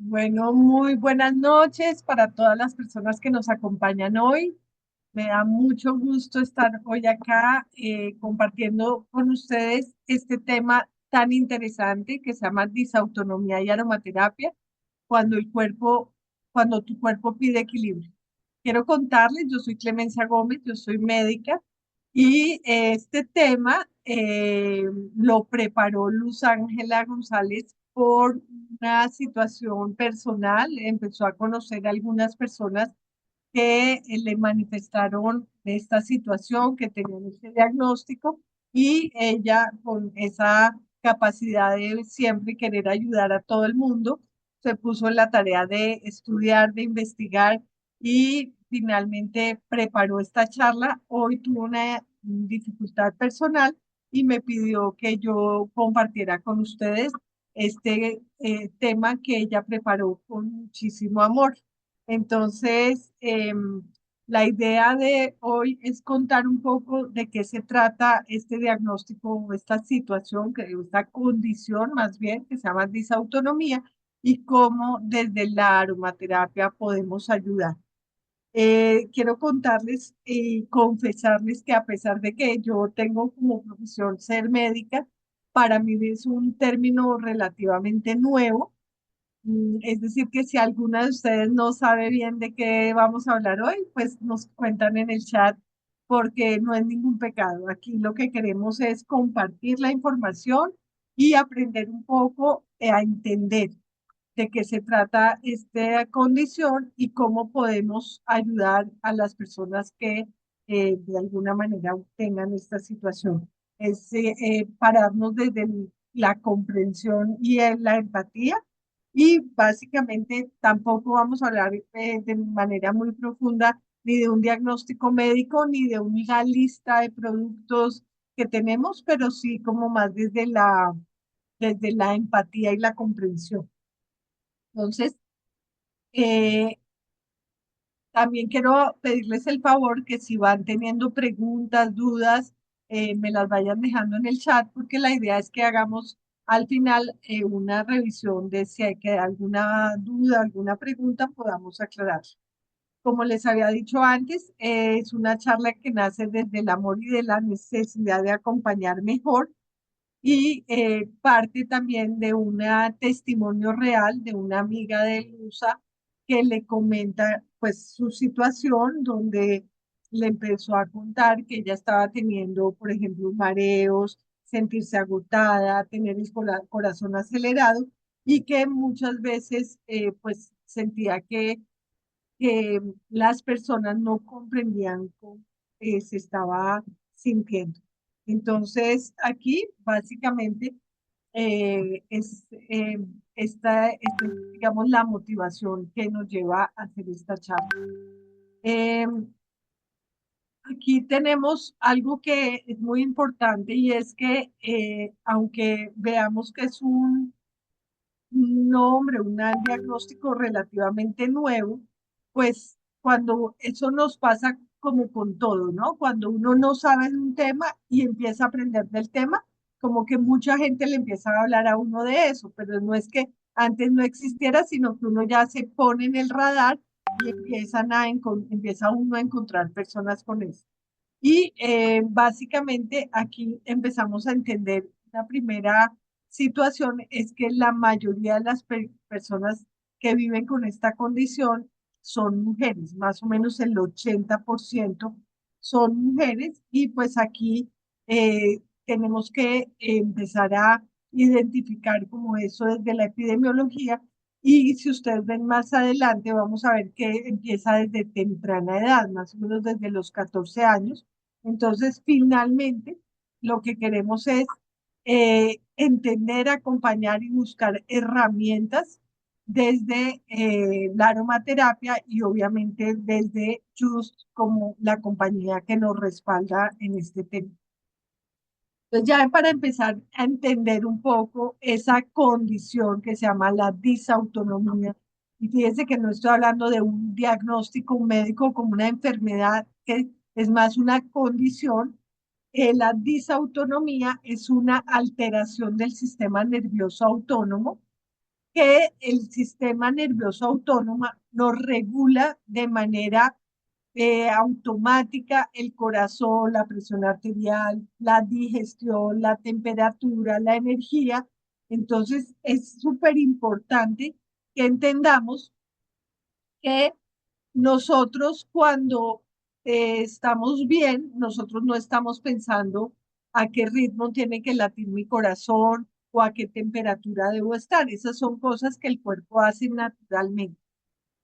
Bueno, muy buenas noches para todas las personas que nos acompañan hoy. Me da mucho gusto estar hoy acá compartiendo con ustedes este tema tan interesante que se llama disautonomía y aromaterapia, cuando el cuerpo, cuando tu cuerpo pide equilibrio. Quiero contarles, yo soy Clemencia Gómez, yo soy médica y este tema lo preparó Luz Ángela González por una situación personal. Empezó a conocer a algunas personas que le manifestaron esta situación, que tenían este diagnóstico, y ella con esa capacidad de siempre querer ayudar a todo el mundo, se puso en la tarea de estudiar, de investigar y finalmente preparó esta charla. Hoy tuvo una dificultad personal y me pidió que yo compartiera con ustedes este tema que ella preparó con muchísimo amor. Entonces, la idea de hoy es contar un poco de qué se trata este diagnóstico o esta situación, esta condición más bien, que se llama disautonomía, y cómo desde la aromaterapia podemos ayudar. Quiero contarles y confesarles que a pesar de que yo tengo como profesión ser médica, para mí es un término relativamente nuevo. Es decir, que si alguna de ustedes no sabe bien de qué vamos a hablar hoy, pues nos cuentan en el chat porque no es ningún pecado. Aquí lo que queremos es compartir la información y aprender un poco a entender de qué se trata esta condición y cómo podemos ayudar a las personas que de alguna manera tengan esta situación. Es pararnos desde la comprensión y la empatía, y básicamente tampoco vamos a hablar de manera muy profunda ni de un diagnóstico médico ni de una lista de productos que tenemos, pero sí como más desde la empatía y la comprensión. Entonces, eh, también quiero pedirles el favor que si van teniendo preguntas, dudas, me las vayan dejando en el chat, porque la idea es que hagamos al final una revisión de si hay que alguna duda, alguna pregunta, podamos aclarar. Como les había dicho antes, es una charla que nace desde el amor y de la necesidad de acompañar mejor, y parte también de un testimonio real de una amiga de Lusa que le comenta pues su situación, donde le empezó a contar que ella estaba teniendo, por ejemplo, mareos, sentirse agotada, tener el corazón acelerado, y que muchas veces pues sentía que las personas no comprendían cómo se estaba sintiendo. Entonces, aquí básicamente esta es, digamos, la motivación que nos lleva a hacer esta charla. Eh, Aquí tenemos algo que es muy importante, y es que aunque veamos que es un nombre, un diagnóstico relativamente nuevo, pues cuando eso nos pasa como con todo, ¿no? Cuando uno no sabe de un tema y empieza a aprender del tema, como que mucha gente le empieza a hablar a uno de eso, pero no es que antes no existiera, sino que uno ya se pone en el radar y empieza uno a encontrar personas con eso. Y básicamente aquí empezamos a entender la primera situación es que la mayoría de las personas que viven con esta condición son mujeres, más o menos el 80% son mujeres, y pues aquí tenemos que empezar a identificar como eso desde la epidemiología. Y si ustedes ven más adelante, vamos a ver que empieza desde temprana edad, más o menos desde los 14 años. Entonces, finalmente, lo que queremos es entender, acompañar y buscar herramientas desde la aromaterapia, y obviamente desde Just como la compañía que nos respalda en este tema. Entonces, ya para empezar a entender un poco esa condición que se llama la disautonomía, y fíjense que no estoy hablando de un diagnóstico médico como una enfermedad, que es más una condición. La disautonomía es una alteración del sistema nervioso autónomo que el sistema nervioso autónomo nos regula de manera automática el corazón, la presión arterial, la digestión, la temperatura, la energía. Entonces, es súper importante que entendamos que nosotros cuando estamos bien, nosotros no estamos pensando a qué ritmo tiene que latir mi corazón o a qué temperatura debo estar. Esas son cosas que el cuerpo hace naturalmente.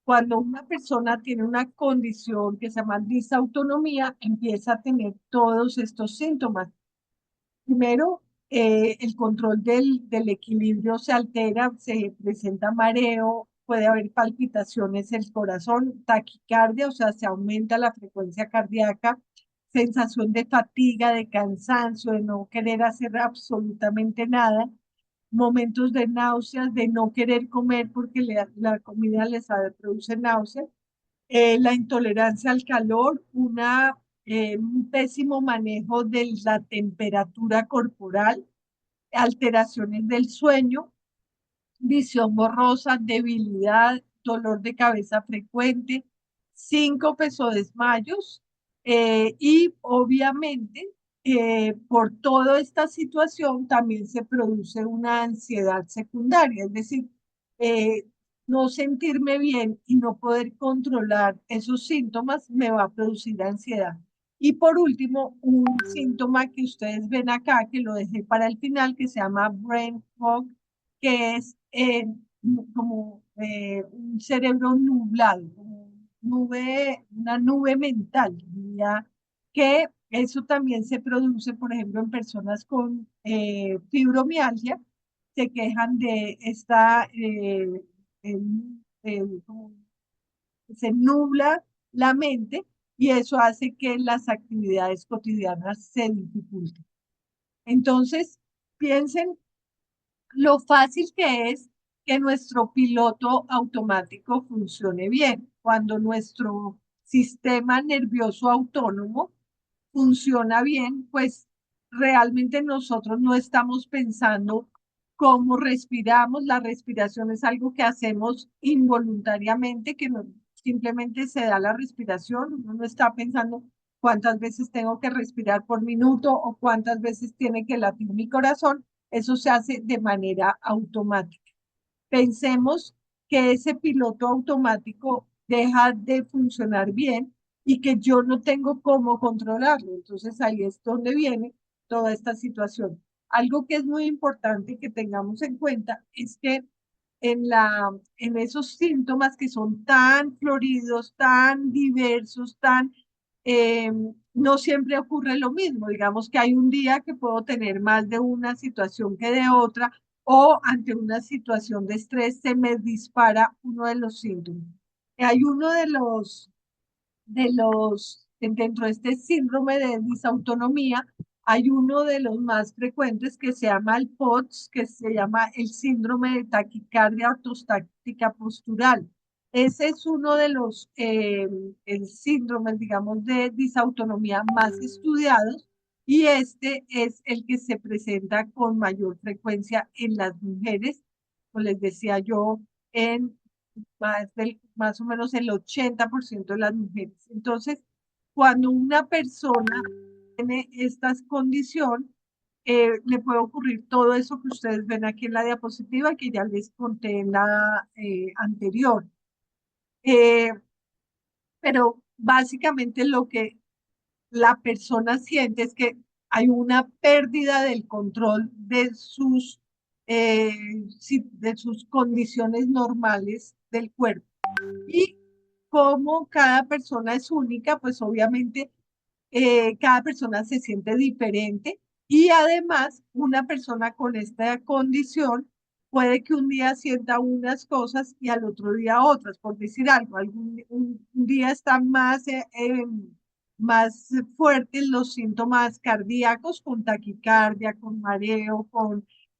Cuando una persona tiene una condición que se llama disautonomía, empieza a tener todos estos síntomas. Primero, el control del equilibrio se altera, se presenta mareo, puede haber palpitaciones del corazón, taquicardia, o sea, se aumenta la frecuencia cardíaca, sensación de fatiga, de cansancio, de no querer hacer absolutamente nada, momentos de náuseas, de no querer comer porque la comida les produce náuseas, la intolerancia al calor, un pésimo manejo de la temperatura corporal, alteraciones del sueño, visión borrosa, debilidad, dolor de cabeza frecuente, síncopes o desmayos, y obviamente por toda esta situación también se produce una ansiedad secundaria, es decir, eh, no sentirme bien y no poder controlar esos síntomas me va a producir ansiedad. Y por último, un síntoma que ustedes ven acá, que lo dejé para el final, que se llama brain fog, que es como un cerebro nublado, como una nube mental, diría, que eso también se produce, por ejemplo, en personas con fibromialgia, se quejan de esta, como se nubla la mente y eso hace que las actividades cotidianas se dificulten. Entonces, piensen lo fácil que es que nuestro piloto automático funcione bien. Cuando nuestro sistema nervioso autónomo funciona bien, pues realmente nosotros no estamos pensando cómo respiramos. La respiración es algo que hacemos involuntariamente, que no, simplemente se da la respiración. Uno no está pensando cuántas veces tengo que respirar por minuto o cuántas veces tiene que latir mi corazón. Eso se hace de manera automática. Pensemos que ese piloto automático deja de funcionar bien y que yo no tengo cómo controlarlo. Entonces ahí es donde viene toda esta situación. Algo que es muy importante que tengamos en cuenta es que en esos síntomas que son tan floridos, tan diversos, eh, no siempre ocurre lo mismo. Digamos que hay un día que puedo tener más de una situación que de otra, o ante una situación de estrés se me dispara uno de los síntomas. Hay uno dentro de este síndrome de disautonomía, hay uno de los más frecuentes que se llama el POTS, que se llama el síndrome de taquicardia ortostática postural. Ese es uno de los el síndromes, digamos, de disautonomía más estudiados y este es el que se presenta con mayor frecuencia en las mujeres, como les decía yo, en más o menos el 80% de las mujeres. Entonces, cuando una persona tiene esta condición, le puede ocurrir todo eso que ustedes ven aquí en la diapositiva, que ya les conté en la anterior. Eh, pero básicamente lo que la persona siente es que hay una pérdida del control de sus condiciones normales del cuerpo. Y como cada persona es única, pues obviamente cada persona se siente diferente y además una persona con esta condición puede que un día sienta unas cosas y al otro día otras, por decir algo. Un día están más fuertes los síntomas cardíacos con taquicardia, con mareo,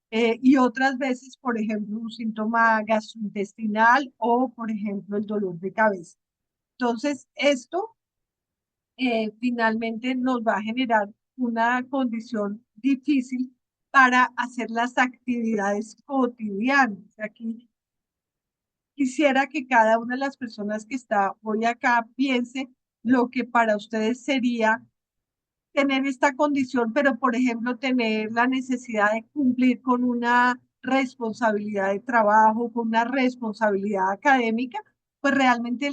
y otras veces, por ejemplo, un síntoma gastrointestinal o, por ejemplo, el dolor de cabeza. Entonces, esto finalmente nos va a generar una condición difícil para hacer las actividades cotidianas. Aquí quisiera que cada una de las personas que está hoy acá piense lo que para ustedes sería tener esta condición, pero por ejemplo, tener la necesidad de cumplir con una responsabilidad de trabajo, con una responsabilidad académica, pues realmente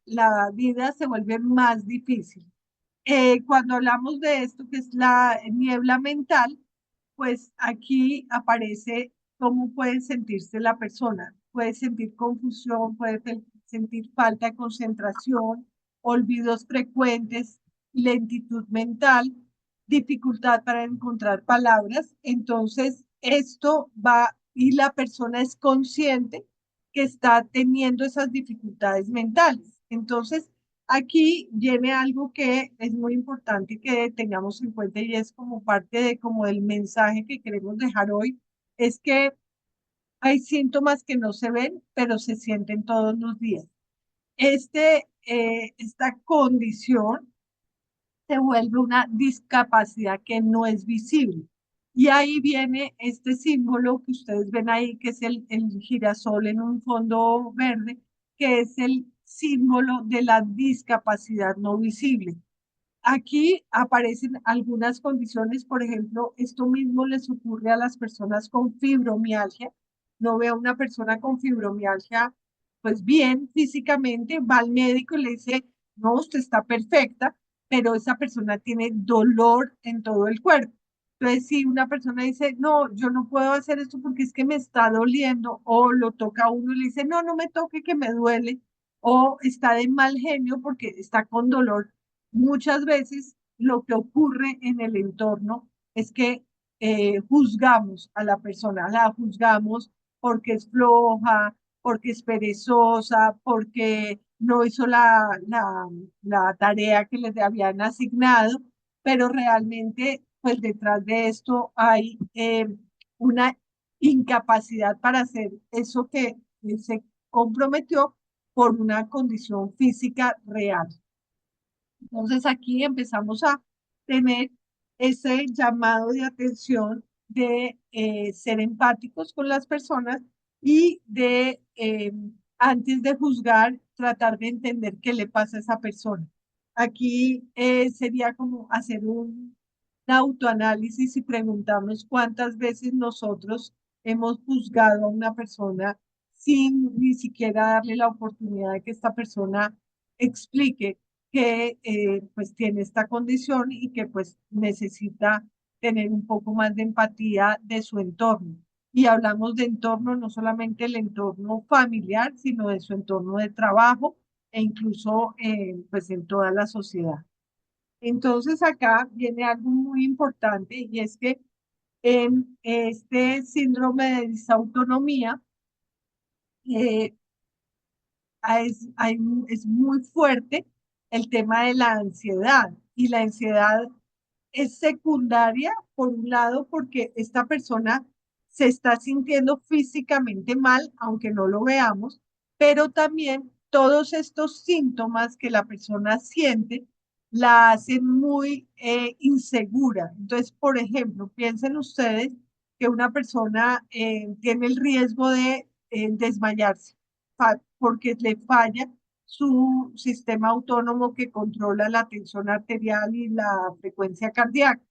la vida se vuelve más difícil. Cuando hablamos de esto, que es la niebla mental, pues aquí aparece cómo puede sentirse la persona. Puede sentir confusión, puede sentir falta de concentración, olvidos frecuentes, lentitud mental, dificultad para encontrar palabras. Entonces, esto va y la persona es consciente que está teniendo esas dificultades mentales. Entonces, aquí viene algo que es muy importante que tengamos en cuenta y es como parte de como del mensaje que queremos dejar hoy, es que hay síntomas que no se ven, pero se sienten todos los días. Esta condición se vuelve una discapacidad que no es visible. Y ahí viene este símbolo que ustedes ven ahí, que es el girasol en un fondo verde, que es el símbolo de la discapacidad no visible. Aquí aparecen algunas condiciones, por ejemplo, esto mismo les ocurre a las personas con fibromialgia. No ve a una persona con fibromialgia, pues bien, físicamente, va al médico y le dice, no, usted está perfecta, pero esa persona tiene dolor en todo el cuerpo. Entonces, si una persona dice, no, yo no puedo hacer esto porque es que me está doliendo, o lo toca a uno y le dice, no, no me toque que me duele, o está de mal genio porque está con dolor. Muchas veces lo que ocurre en el entorno es que juzgamos a la persona, la juzgamos porque es floja, porque es perezosa, porque no hizo la tarea que les habían asignado, pero realmente, pues detrás de esto hay una incapacidad para hacer eso que se comprometió por una condición física real. Entonces aquí empezamos a tener ese llamado de atención de ser empáticos con las personas y de, antes de juzgar, tratar de entender qué le pasa a esa persona. Aquí sería como hacer un autoanálisis y preguntarnos cuántas veces nosotros hemos juzgado a una persona sin ni siquiera darle la oportunidad de que esta persona explique que pues tiene esta condición y que pues necesita tener un poco más de empatía de su entorno. Y hablamos de entorno, no solamente el entorno familiar, sino de su entorno de trabajo e incluso pues en toda la sociedad. Entonces acá viene algo muy importante y es que en este síndrome de disautonomía eh, es muy fuerte el tema de la ansiedad y la ansiedad es secundaria, por un lado, porque esta persona se está sintiendo físicamente mal, aunque no lo veamos, pero también todos estos síntomas que la persona siente la hacen muy insegura. Entonces, por ejemplo, piensen ustedes que una persona tiene el riesgo de desmayarse porque le falla su sistema autónomo que controla la tensión arterial y la frecuencia cardíaca.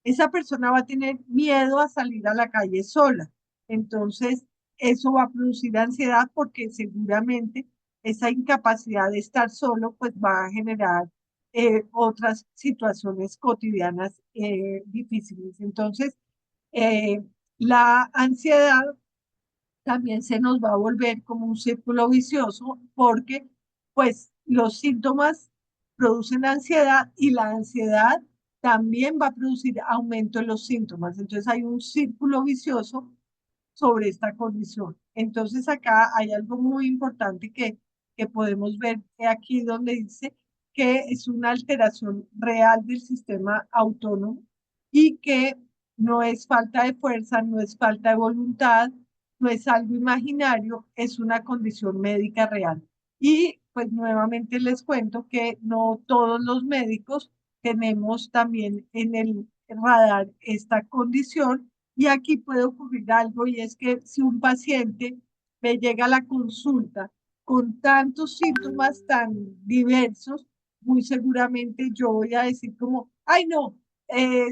Esa persona va a tener miedo a salir a la calle sola. Entonces, eso va a producir ansiedad porque seguramente esa incapacidad de estar solo pues va a generar otras situaciones cotidianas difíciles. Entonces, eh, la ansiedad también se nos va a volver como un círculo vicioso porque pues los síntomas producen ansiedad y la ansiedad también va a producir aumento en los síntomas. Entonces hay un círculo vicioso sobre esta condición. Entonces acá hay algo muy importante que podemos ver aquí donde dice que es una alteración real del sistema autónomo y que no es falta de fuerza, no es falta de voluntad, no es algo imaginario, es una condición médica real. Y pues nuevamente les cuento que no todos los médicos tenemos también en el radar esta condición y aquí puede ocurrir algo y es que si un paciente me llega la consulta con tantos síntomas tan diversos, muy seguramente yo voy a decir como, ay no,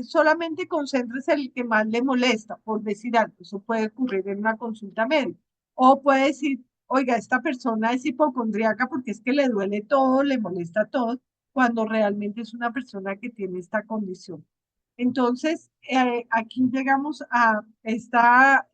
solamente concéntrese en el que más le molesta, por decir algo. Eso puede ocurrir en una consulta médica. O puede decir, oiga, esta persona es hipocondríaca porque es que le duele todo, le molesta todo, cuando realmente es una persona que tiene esta condición. Entonces, aquí llegamos a esta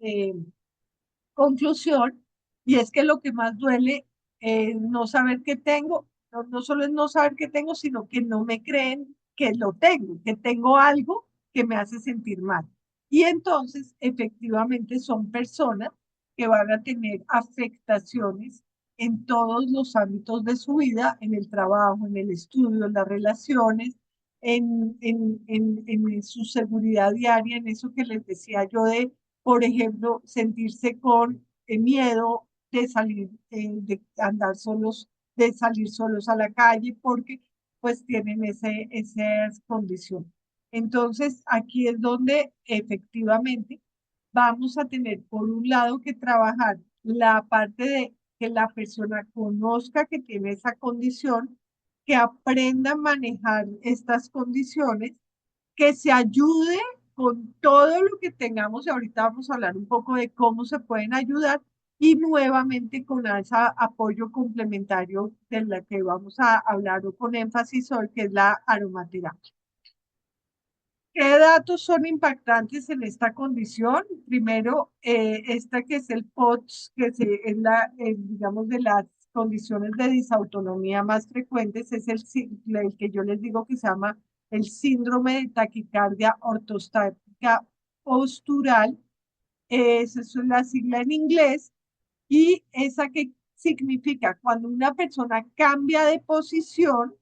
conclusión, y es que lo que más duele es no saber qué tengo, no solo es no saber qué tengo, sino que no me creen que lo tengo, que tengo algo que me hace sentir mal. Y entonces, efectivamente, son personas que van a tener afectaciones en todos los ámbitos de su vida, en el trabajo, en el estudio, en las relaciones, en su seguridad diaria, en eso que les decía yo de, por ejemplo, sentirse con miedo de salir, de andar solos, de salir solos a la calle, porque pues tienen esa condición. Entonces, aquí es donde efectivamente vamos a tener, por un lado, que trabajar la parte de que la persona conozca que tiene esa condición, que aprenda a manejar estas condiciones, que se ayude con todo lo que tengamos, y ahorita vamos a hablar un poco de cómo se pueden ayudar, y nuevamente con ese apoyo complementario de la que vamos a hablar o con énfasis hoy, que es la aromaterapia. ¿Qué datos son impactantes en esta condición? Primero, esta que es el POTS, es la, digamos, de las condiciones de disautonomía más frecuentes, es el que yo les digo que se llama el síndrome de taquicardia ortostática postural. Esa es la sigla en inglés. Y esa que significa cuando una persona cambia de posición,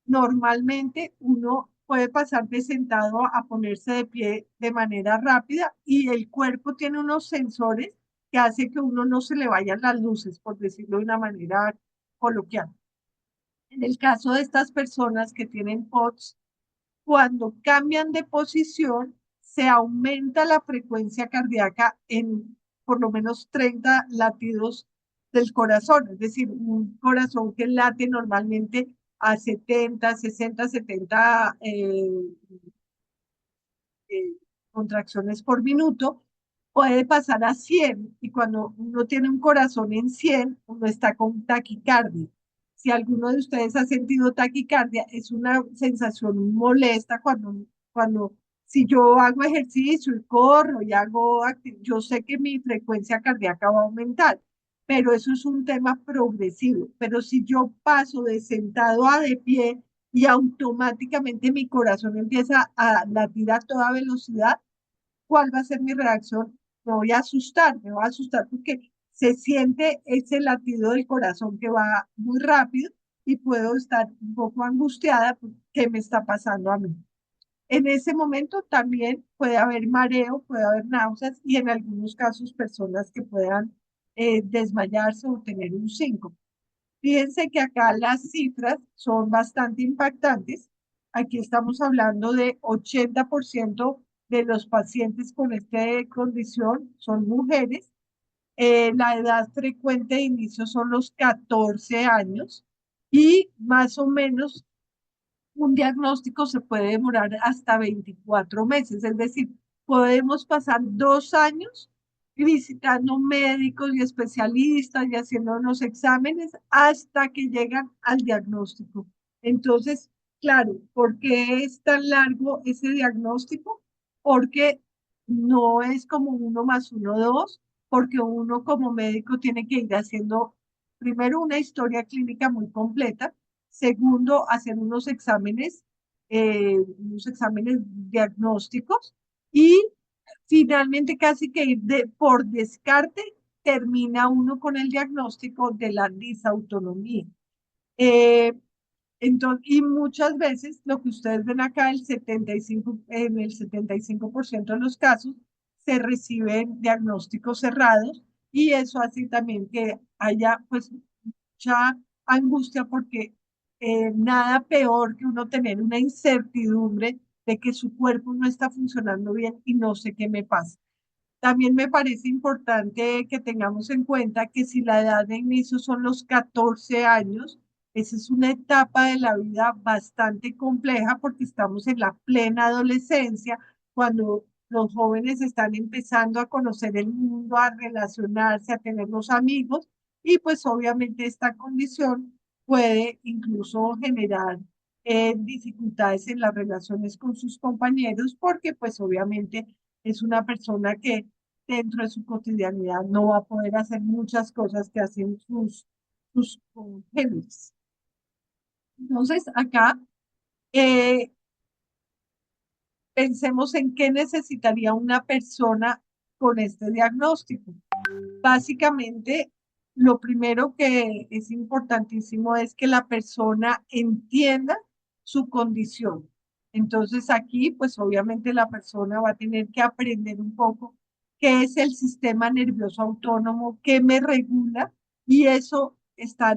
normalmente uno puede pasar de sentado a ponerse de pie de manera rápida, y el cuerpo tiene unos sensores que hace que uno no se le vayan las luces, por decirlo de una manera coloquial. En el caso de estas personas que tienen POTS, cuando cambian de posición, se aumenta la frecuencia cardíaca en por lo menos 30 latidos del corazón, es decir, un corazón que late normalmente a 70, 60, 70 eh, contracciones por minuto, puede pasar a 100, y cuando uno tiene un corazón en 100, uno está con taquicardia. Si alguno de ustedes ha sentido taquicardia, es una sensación molesta cuando si yo hago ejercicio y corro y yo sé que mi frecuencia cardíaca va a aumentar, pero eso es un tema progresivo. Pero si yo paso de sentado a de pie, y automáticamente mi corazón empieza a latir a toda velocidad, ¿cuál va a ser mi reacción? Me voy a asustar porque se siente ese latido del corazón que va muy rápido, y puedo estar un poco angustiada por qué me está pasando a mí. En ese momento también puede haber mareo, puede haber náuseas, y en algunos casos personas que puedan desmayarse o tener un síncope. Fíjense que acá las cifras son bastante impactantes. Aquí estamos hablando de 80% de los pacientes con esta condición son mujeres. La edad frecuente de inicio son los 14 años, y más o menos un diagnóstico se puede demorar hasta 24 meses, es decir, podemos pasar 2 años visitando médicos y especialistas y haciéndonos exámenes hasta que llegan al diagnóstico. Entonces, claro, ¿por qué es tan largo ese diagnóstico? Porque no es como uno más uno, dos, porque uno como médico tiene que ir haciendo primero una historia clínica muy completa. Segundo, hacer unos exámenes diagnósticos, y finalmente casi que por descarte termina uno con el diagnóstico de la disautonomía. Eh, entonces, y muchas veces lo que ustedes ven acá, en el 75% de los casos, se reciben diagnósticos cerrados, y eso hace también que haya pues mucha angustia, porque nada peor que uno tener una incertidumbre de que su cuerpo no está funcionando bien y no sé qué me pasa. También me parece importante que tengamos en cuenta que si la edad de inicio son los 14 años, esa es una etapa de la vida bastante compleja porque estamos en la plena adolescencia, cuando los jóvenes están empezando a conocer el mundo, a relacionarse, a tener los amigos, y pues obviamente esta condición puede incluso generar dificultades en las relaciones con sus compañeros porque pues obviamente es una persona que dentro de su cotidianidad no va a poder hacer muchas cosas que hacen sus congéneres. Entonces, acá eh, pensemos en qué necesitaría una persona con este diagnóstico. Básicamente, lo primero que es importantísimo es que la persona entienda su condición. Entonces aquí, pues obviamente la persona va a tener que aprender un poco qué es el sistema nervioso autónomo, qué me regula y eso está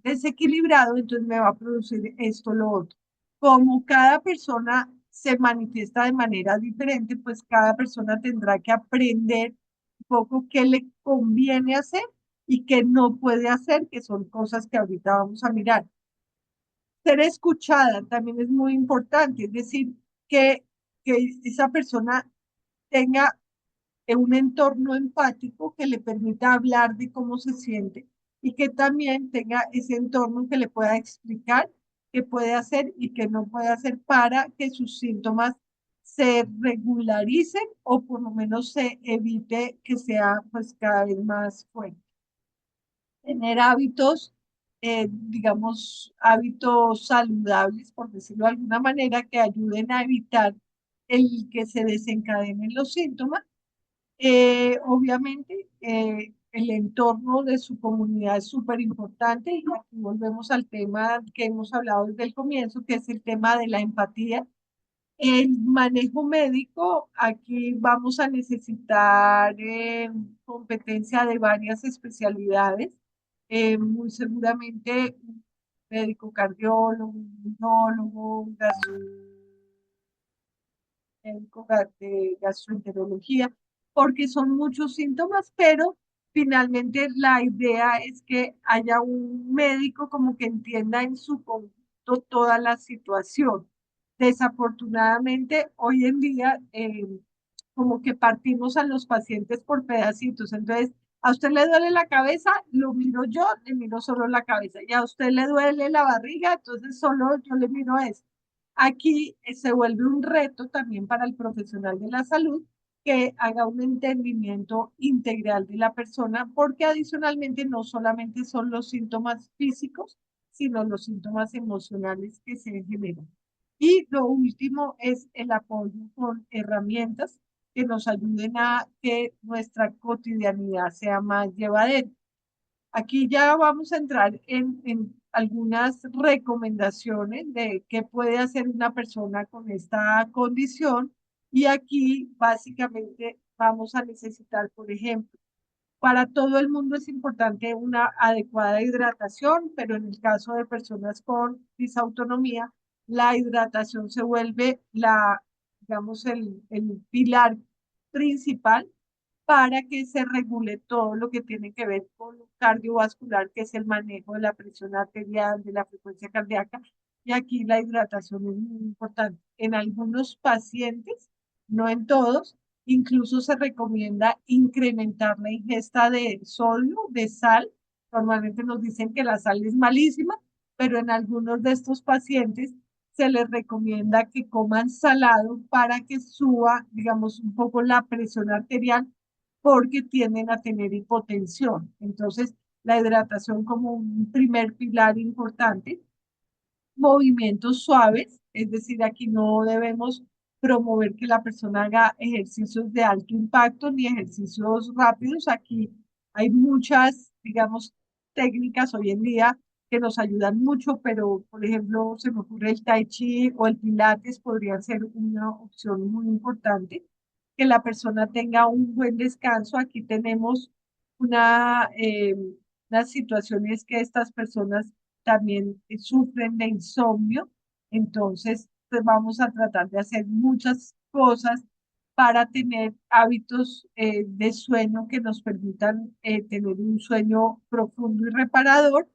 desequilibrado, entonces me va a producir esto, lo otro. Como cada persona se manifiesta de manera diferente, pues cada persona tendrá que aprender un poco qué le conviene hacer y qué no puede hacer, que son cosas que ahorita vamos a mirar. Ser escuchada también es muy importante, es decir, que esa persona tenga un entorno empático que le permita hablar de cómo se siente y que también tenga ese entorno que le pueda explicar qué puede hacer y qué no puede hacer para que sus síntomas se regularicen o por lo menos se evite que sea pues cada vez más fuerte. Tener hábitos, digamos, hábitos saludables, por decirlo de alguna manera, que ayuden a evitar el que se desencadenen los síntomas. Obviamente, el entorno de su comunidad es súper importante y aquí volvemos al tema que hemos hablado desde el comienzo, que es el tema de la empatía. El manejo médico, aquí vamos a necesitar competencia de varias especialidades, muy seguramente un médico cardiólogo, un neurólogo, de gastroenterología, porque son muchos síntomas, pero finalmente la idea es que haya un médico como que entienda en su conjunto toda la situación. Desafortunadamente, hoy en día, como que partimos a los pacientes por pedacitos. Entonces, a usted le duele la cabeza, lo miro yo, le miro solo la cabeza. Y a usted le duele la barriga, entonces solo yo le miro eso. Aquí se vuelve un reto también para el profesional de la salud que haga un entendimiento integral de la persona, porque adicionalmente no solamente son los síntomas físicos, sino los síntomas emocionales que se generan. Y lo último es el apoyo con herramientas que nos ayuden a que nuestra cotidianidad sea más llevadera. Aquí ya vamos a entrar en algunas recomendaciones de qué puede hacer una persona con esta condición y aquí básicamente vamos a necesitar, por ejemplo, para todo el mundo es importante una adecuada hidratación, pero en el caso de personas con disautonomía, la hidratación se vuelve digamos, el pilar principal para que se regule todo lo que tiene que ver con lo cardiovascular, que es el manejo de la presión arterial, de la frecuencia cardíaca. Y aquí la hidratación es muy importante. En algunos pacientes, no en todos, incluso se recomienda incrementar la ingesta de sodio, de sal. Normalmente nos dicen que la sal es malísima, pero en algunos de estos pacientes se les recomienda que coman salado para que suba, digamos, un poco la presión arterial porque tienden a tener hipotensión. Entonces, la hidratación como un primer pilar importante. Movimientos suaves, es decir, aquí no debemos promover que la persona haga ejercicios de alto impacto ni ejercicios rápidos. Aquí hay muchas, digamos, técnicas hoy en día que nos ayudan mucho, pero por ejemplo, se me ocurre el tai chi o el pilates podrían ser una opción muy importante. Que la persona tenga un buen descanso. Aquí tenemos una, unas situaciones que estas personas también sufren de insomnio, entonces pues vamos a tratar de hacer muchas cosas para tener hábitos de sueño que nos permitan tener un sueño profundo y reparador.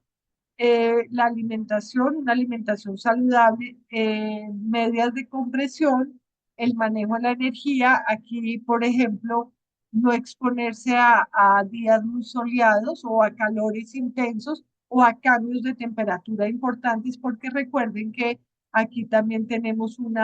La alimentación, una alimentación saludable, medias de compresión, el manejo de la energía. Aquí, por ejemplo, no exponerse a días muy soleados o a calores intensos o a cambios de temperatura importantes, porque recuerden que aquí también tenemos un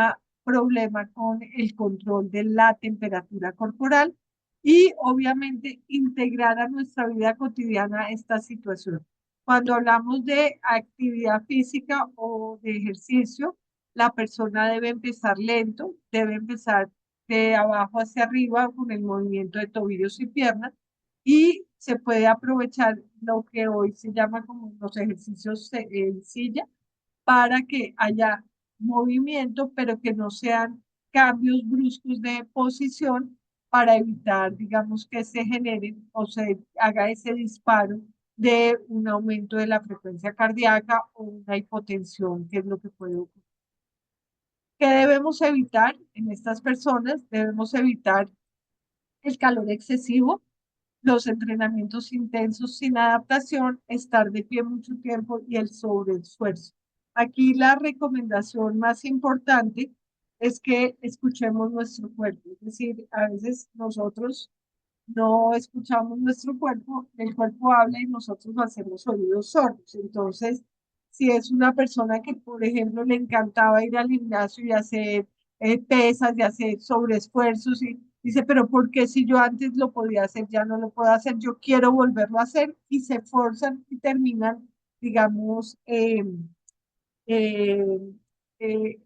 problema con el control de la temperatura corporal y obviamente integrar a nuestra vida cotidiana esta situación. Cuando hablamos de actividad física o de ejercicio, la persona debe empezar lento, debe empezar de abajo hacia arriba con el movimiento de tobillos y piernas y se puede aprovechar lo que hoy se llama como los ejercicios en silla para que haya movimiento, pero que no sean cambios bruscos de posición para evitar, digamos, que se genere o se haga ese disparo de un aumento de la frecuencia cardíaca o una hipotensión, que es lo que puede ocurrir. ¿Qué debemos evitar en estas personas? Debemos evitar el calor excesivo, los entrenamientos intensos sin adaptación, estar de pie mucho tiempo y el sobreesfuerzo. Aquí la recomendación más importante es que escuchemos nuestro cuerpo, es decir, a veces nosotros no escuchamos nuestro cuerpo, el cuerpo habla y nosotros hacemos oídos sordos. Entonces, si es una persona que, por ejemplo, le encantaba ir al gimnasio y hacer pesas y hacer sobreesfuerzos y dice, pero ¿por qué si yo antes lo podía hacer, ya no lo puedo hacer? Yo quiero volverlo a hacer y se forzan y terminan, digamos, eh,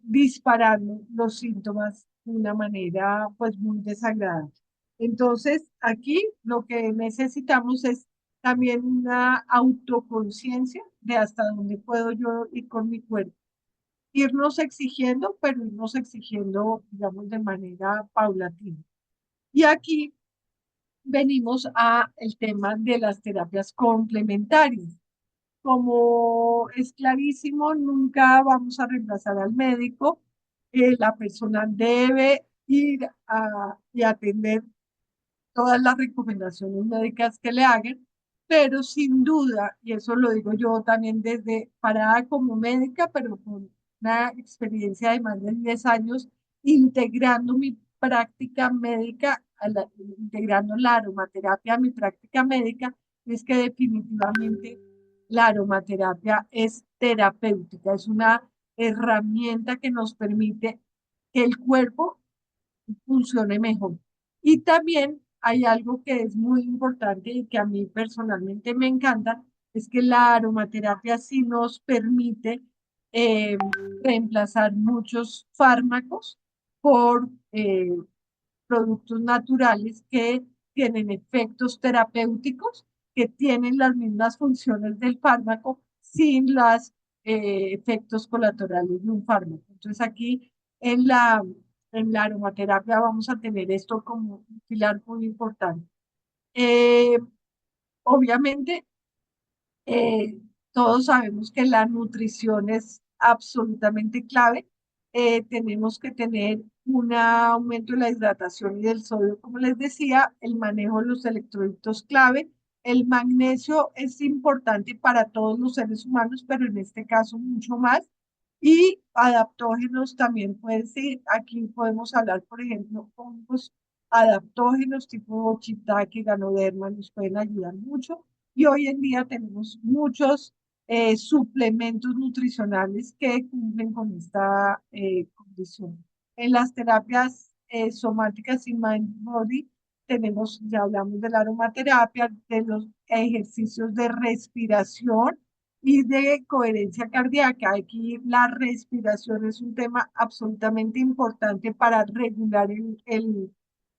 disparando los síntomas de una manera pues muy desagradable. Entonces, aquí lo que necesitamos es también una autoconciencia de hasta dónde puedo yo ir con mi cuerpo. Irnos exigiendo, pero irnos exigiendo, digamos, de manera paulatina. Y aquí venimos a el tema de las terapias complementarias. Como es clarísimo, nunca vamos a reemplazar al médico. La persona debe ir y atender todas las recomendaciones médicas que le hagan, pero sin duda, y eso lo digo yo también desde parada como médica, pero con una experiencia de más de 10 años, integrando mi práctica médica, integrando la aromaterapia a mi práctica médica, es que definitivamente la aromaterapia es terapéutica, es una herramienta que nos permite que el cuerpo funcione mejor. Y también hay algo que es muy importante y que a mí personalmente me encanta, es que la aromaterapia sí nos permite eh, reemplazar muchos fármacos por productos naturales que tienen efectos terapéuticos, que tienen las mismas funciones del fármaco sin los efectos colaterales de un fármaco. Entonces aquí en en la aromaterapia vamos a tener esto como un pilar muy importante. Eh, Obviamente eh, todos sabemos que la nutrición es absolutamente clave. Tenemos que tener un aumento de la hidratación y del sodio, como les decía, el manejo de los electrolitos clave. El magnesio es importante para todos los seres humanos, pero en este caso mucho más. Y adaptógenos también pueden ser, aquí podemos hablar, por ejemplo, hongos adaptógenos tipo shiitake, ganoderma, nos pueden ayudar mucho y hoy en día tenemos muchos suplementos nutricionales que cumplen con esta condición. En las terapias somáticas y mind body tenemos, ya hablamos de la aromaterapia, de los ejercicios de respiración y de coherencia cardíaca. Aquí la respiración es un tema absolutamente importante para regular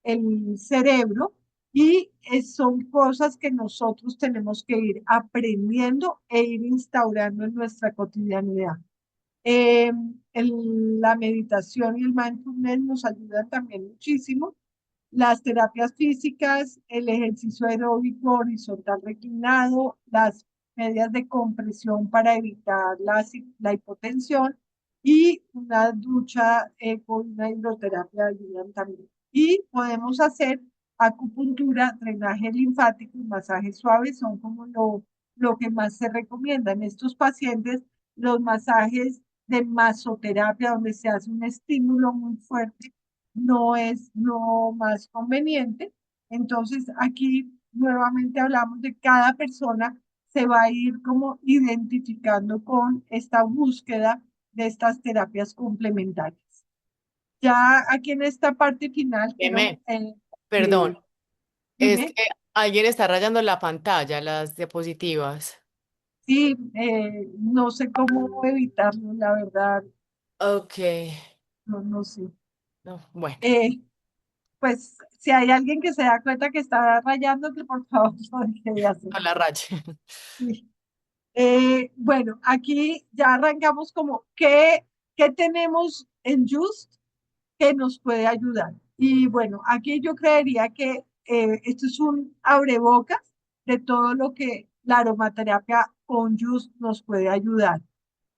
el cerebro y son cosas que nosotros tenemos que ir aprendiendo e ir instaurando en nuestra cotidianidad. Eh, la meditación y el mindfulness nos ayudan también muchísimo. Las terapias físicas, el ejercicio aeróbico horizontal reclinado, las medias de compresión para evitar la hipotensión y una ducha con una hidroterapia ayudan también. y podemos hacer acupuntura, drenaje linfático y masajes suaves son como lo que más se recomienda. En estos pacientes, los masajes de masoterapia, donde se hace un estímulo muy fuerte, no es lo más conveniente. Entonces, aquí nuevamente hablamos de cada persona se va a ir como identificando con esta búsqueda de estas terapias complementarias. Ya aquí en esta parte final quiero, Dime, perdón, es dime, que alguien está rayando la pantalla, las diapositivas. sí, no sé cómo evitarlo, la verdad, Ok, no sé. no, bueno, Eh, pues si hay alguien que se da cuenta que está rayando, que por favor no deje de hacer. no la rache. Sí. Bueno, aquí ya arrancamos como qué tenemos en Just que nos puede ayudar. Y bueno, aquí yo creería que esto es un abrebocas de todo lo que la aromaterapia con Just nos puede ayudar.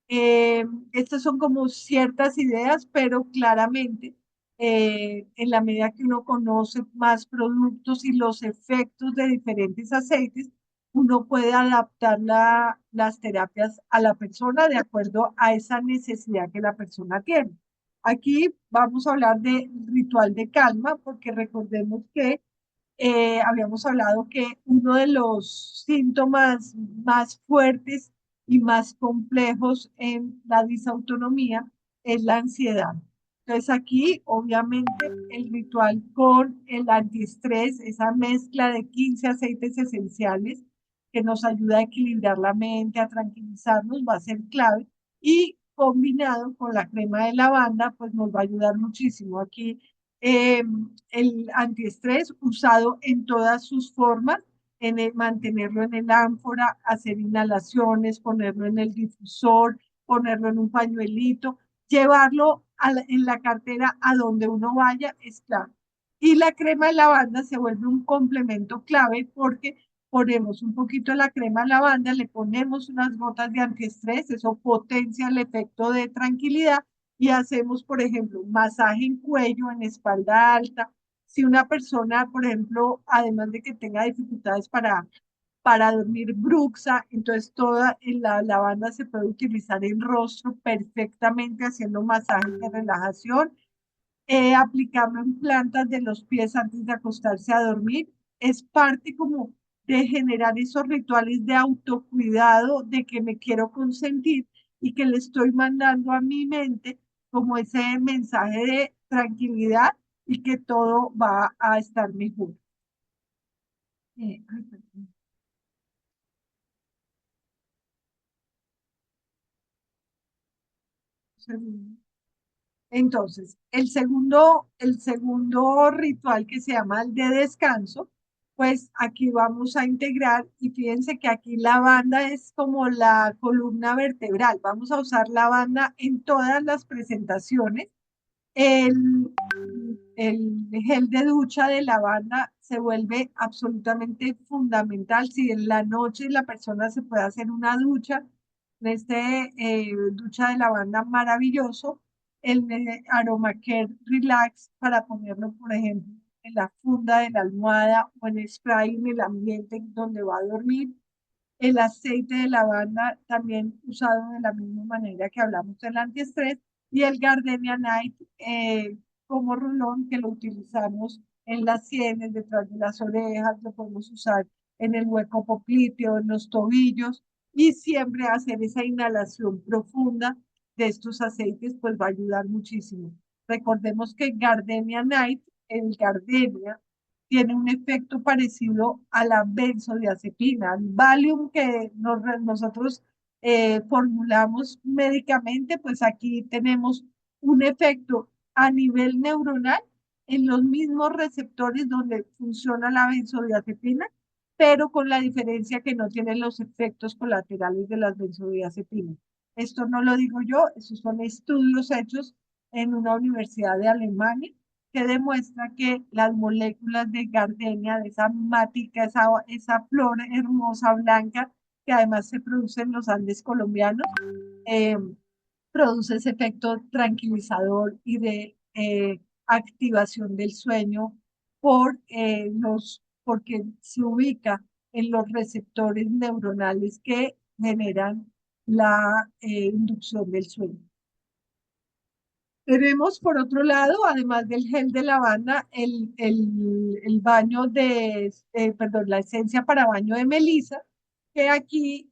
Eh, Estas son como ciertas ideas, pero claramente en la medida que uno conoce más productos y los efectos de diferentes aceites, uno puede adaptar las terapias a la persona de acuerdo a esa necesidad que la persona tiene. Aquí vamos a hablar de ritual de calma, porque recordemos que habíamos hablado que uno de los síntomas más fuertes y más complejos en la disautonomía es la ansiedad. Entonces aquí, obviamente, el ritual con el antiestrés, esa mezcla de 15 aceites esenciales que nos ayuda a equilibrar la mente, a tranquilizarnos, va a ser clave. Y combinado con la crema de lavanda, pues nos va a ayudar muchísimo. Aquí eh, el antiestrés usado en todas sus formas, mantenerlo en el ánfora, hacer inhalaciones, ponerlo en el difusor, ponerlo en un pañuelito, llevarlo en la cartera a donde uno vaya es clave. Y la crema de lavanda se vuelve un complemento clave porque ponemos un poquito de la crema de lavanda, le ponemos unas gotas de antiestrés, eso potencia el efecto de tranquilidad y hacemos, por ejemplo, un masaje en cuello, en espalda alta. Si una persona, por ejemplo, además de que tenga dificultades para dormir bruxa, entonces toda la lavanda se puede utilizar en rostro perfectamente haciendo masajes de relajación, aplicarlo en plantas de los pies antes de acostarse a dormir. Es parte como de generar esos rituales de autocuidado, de que me quiero consentir y que le estoy mandando a mi mente como ese mensaje de tranquilidad y que todo va a estar mejor. Ay, perdón, un segundo. Entonces, el segundo ritual que se llama el de descanso, pues aquí vamos a integrar y fíjense que aquí la banda es como la columna vertebral. Vamos a usar la banda en todas las presentaciones. El, el gel de ducha de lavanda se vuelve absolutamente fundamental. Si en la noche la persona se puede hacer una ducha, en este ducha de lavanda maravilloso, el Aroma Care Relax para ponerlo, por ejemplo, en la funda de la almohada o en spray en el ambiente donde va a dormir. El aceite de lavanda también usado de la misma manera que hablamos del antiestrés y el Gardenia Night como rolón que lo utilizamos en las sienes, detrás de las orejas, lo podemos usar en el hueco popliteo, en los tobillos y siempre hacer esa inhalación profunda de estos aceites pues va a ayudar muchísimo. Recordemos que Gardenia Night, el Gardenia, tiene un efecto parecido a la benzodiazepina. El Valium que nosotros formulamos médicamente, pues aquí tenemos un efecto a nivel neuronal en los mismos receptores donde funciona la benzodiazepina, pero con la diferencia que no tienen los efectos colaterales de las benzodiazepinas. Esto no lo digo yo, esos son estudios hechos en una universidad de Alemania que demuestra que las moléculas de gardenia, de esa mática, esa flor hermosa blanca, que además se produce en los Andes colombianos, eh, produce ese efecto tranquilizador y de activación del sueño porque se ubica en los receptores neuronales que generan la inducción del sueño. Tenemos por otro lado, además del gel de lavanda, el baño perdón, la esencia para baño de melisa, que aquí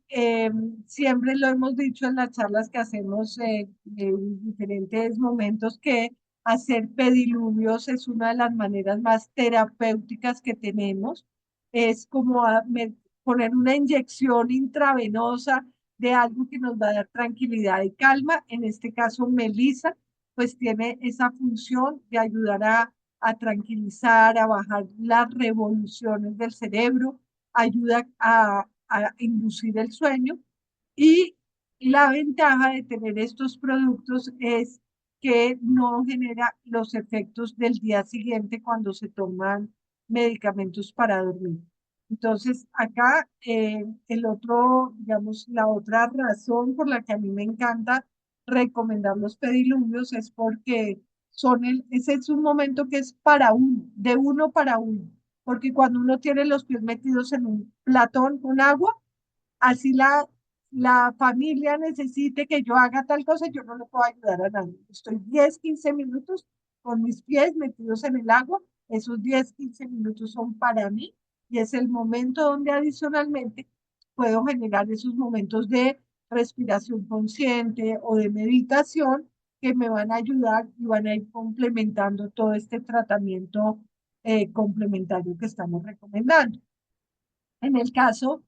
siempre lo hemos dicho en las charlas que hacemos en diferentes momentos, que hacer pediluvios es una de las maneras más terapéuticas que tenemos. Es como poner una inyección intravenosa de algo que nos va a dar tranquilidad y calma, en este caso melisa pues tiene esa función de ayudar a tranquilizar, a bajar las revoluciones del cerebro, ayuda a inducir el sueño. Y la ventaja de tener estos productos es que no genera los efectos del día siguiente cuando se toman medicamentos para dormir. Entonces, acá digamos, la otra razón por la que a mí me encanta recomendar los pediluvios es porque ese es un momento que es para uno, de uno para uno, porque cuando uno tiene los pies metidos en un platón con agua, así la familia necesite que yo haga tal cosa, yo no le puedo ayudar a nadie. Estoy 10 15 minutos con mis pies metidos en el agua, esos 10 15 minutos son para mí y es el momento donde adicionalmente puedo generar esos momentos de respiración consciente o de meditación que me van a ayudar y van a ir complementando todo este tratamiento complementario que estamos recomendando. En el caso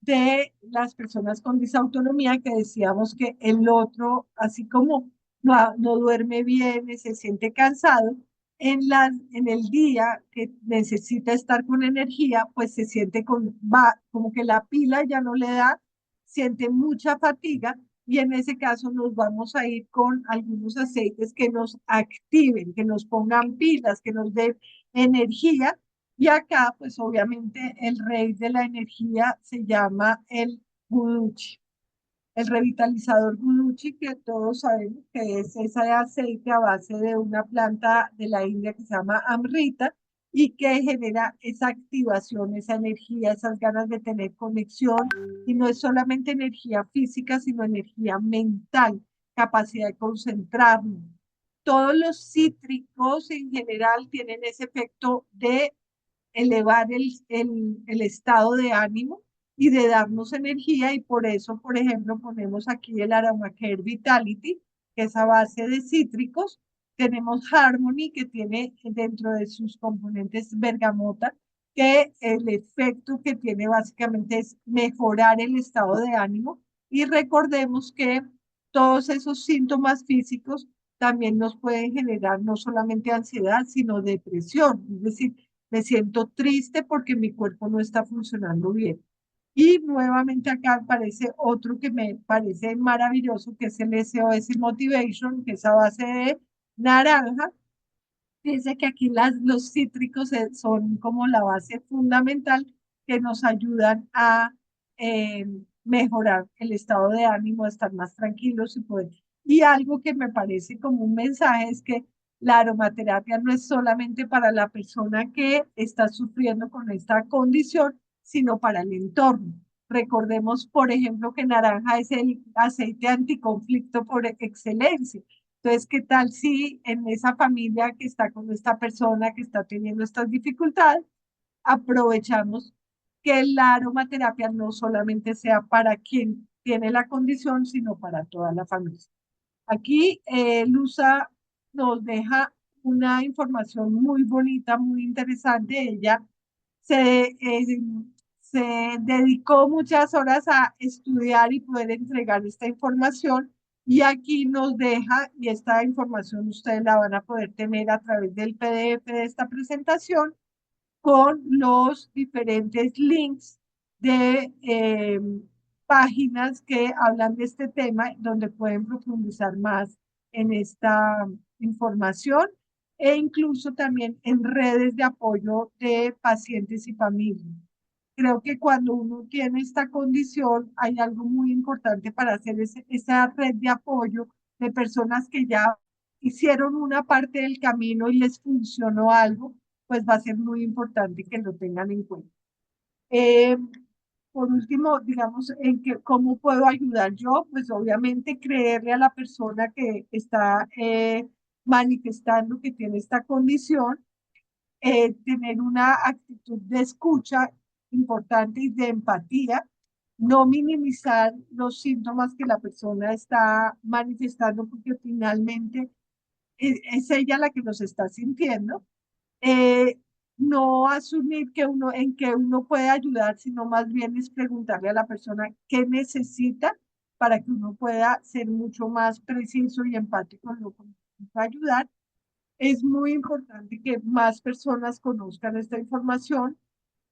de las personas con disautonomía, que decíamos que el otro, así como no duerme bien, se siente cansado, en el día que necesita estar con energía, pues se siente como que la pila ya no le da, siente mucha fatiga y en ese caso nos vamos a ir con algunos aceites que nos activen, que nos pongan pilas, que nos den energía y acá, pues obviamente el rey de la energía se llama el Guduchi, el revitalizador Guduchi, que todos sabemos que es ese aceite a base de una planta de la India que se llama Amrita y que genera esa activación, esa energía, esas ganas de tener conexión. Y no es solamente energía física, sino energía mental, capacidad de concentrarnos. Todos los cítricos en general tienen ese efecto de elevar el estado de ánimo y de darnos energía y por eso, por ejemplo, ponemos aquí el Aromaker Vitality, que es a base de cítricos. Tenemos Harmony, que tiene dentro de sus componentes bergamota, que el efecto que tiene básicamente es mejorar el estado de ánimo y recordemos que todos esos síntomas físicos también nos pueden generar no solamente ansiedad, sino depresión. Es decir, me siento triste porque mi cuerpo no está funcionando bien. Y nuevamente acá aparece otro que me parece maravilloso, que es el SOS Motivation, que es a base de naranja. Dice que aquí los cítricos son como la base fundamental que nos ayudan a eh, mejorar el estado de ánimo, a estar más tranquilos y poder. Y algo que me parece como un mensaje es que la aromaterapia no es solamente para la persona que está sufriendo con esta condición, sino para el entorno. Recordemos, por ejemplo, que naranja es el aceite anticonflicto por excelencia. Entonces, ¿qué tal si en esa familia que está con esta persona que está teniendo estas dificultades, aprovechamos que la aromaterapia no solamente sea para quien tiene la condición, sino para toda la familia? Aquí Luza nos deja una información muy bonita, muy interesante. Ella se, eh, se dedicó muchas horas a estudiar y poder entregar esta información y aquí nos deja, y esta información ustedes la van a poder tener a través del PDF de esta presentación, con los diferentes links de páginas que hablan de este tema, donde pueden profundizar más en esta información e incluso también en redes de apoyo de pacientes y familias. Creo que cuando uno tiene esta condición, hay algo muy importante para hacer esa red de apoyo de personas que ya hicieron una parte del camino y les funcionó algo, pues va a ser muy importante que lo tengan en cuenta. Eh, por último, digamos, en que, ¿cómo puedo ayudar yo? Pues obviamente creerle a la persona que está manifestando que tiene esta condición, tener una actitud de escucha importante y de empatía, no minimizar los síntomas que la persona está manifestando, porque finalmente es ella la que los está sintiendo. eh, no asumir que uno, en que uno puede ayudar, sino más bien es preguntarle a la persona qué necesita para que uno pueda ser mucho más preciso y empático en lo que va a ayudar. Es muy importante que más personas conozcan esta información,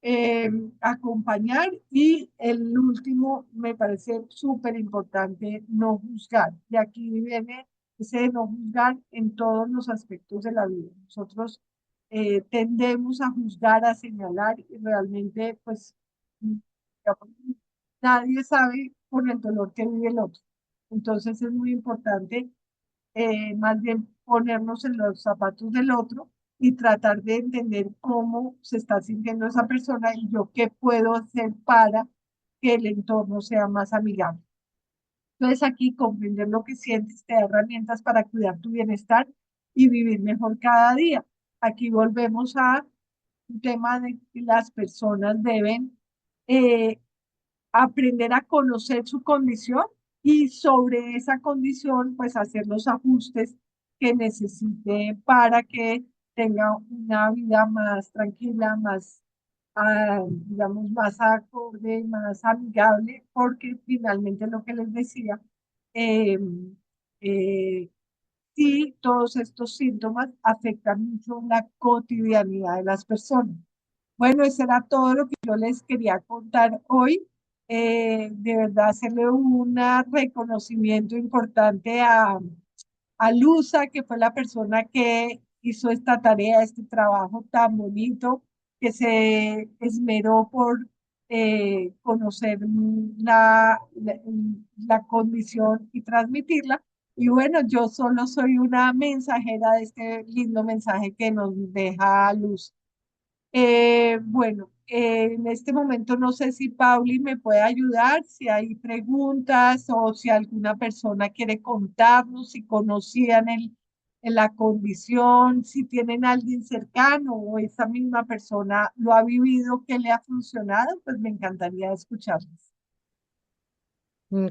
eh, acompañar, y el último me parece súper importante, no juzgar. Y aquí viene ese de no juzgar en todos los aspectos de la vida. Nosotros tendemos a juzgar, a señalar, y realmente pues digamos, nadie sabe por el dolor que vive el otro. Entonces es muy importante más bien ponernos en los zapatos del otro y tratar de entender cómo se está sintiendo esa persona y yo qué puedo hacer para que el entorno sea más amigable. Entonces aquí comprender lo que sientes te da herramientas para cuidar tu bienestar y vivir mejor cada día. Aquí volvemos a un tema de que las personas deben eh, aprender a conocer su condición y sobre esa condición, pues hacer los ajustes que necesite para que tenga una vida más tranquila, más, digamos, más acorde, más amigable, porque finalmente lo que les decía, eh, eh, sí, todos estos síntomas afectan mucho la cotidianidad de las personas. Bueno, eso era todo lo que yo les quería contar hoy. De verdad, hacerle un reconocimiento importante a Luza, que fue la persona que hizo esta tarea, este trabajo tan bonito, que se esmeró por conocer la condición y transmitirla. Y bueno, yo solo soy una mensajera de este lindo mensaje que nos deja Luz. Bueno, en este momento no sé si Pauli me puede ayudar, si hay preguntas o si alguna persona quiere contarnos, si conocían en la condición, si tienen alguien cercano o esa misma persona lo ha vivido, que le ha funcionado, pues me encantaría escucharles.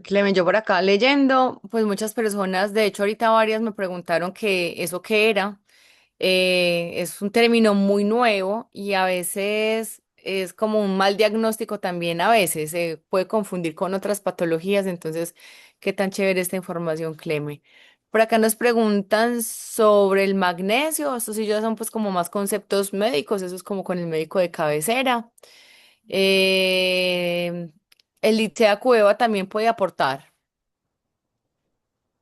Clemen, yo por acá leyendo, pues muchas personas, de hecho ahorita varias me preguntaron que eso qué era. Es un término muy nuevo y a veces es como un mal diagnóstico también, a veces se puede confundir con otras patologías, entonces, qué tan chévere esta información, Cleme. Por acá nos preguntan sobre el magnesio, estos sí ya son pues como más conceptos médicos, eso es como con el médico de cabecera. Eh, el ITEA Cueva también puede aportar,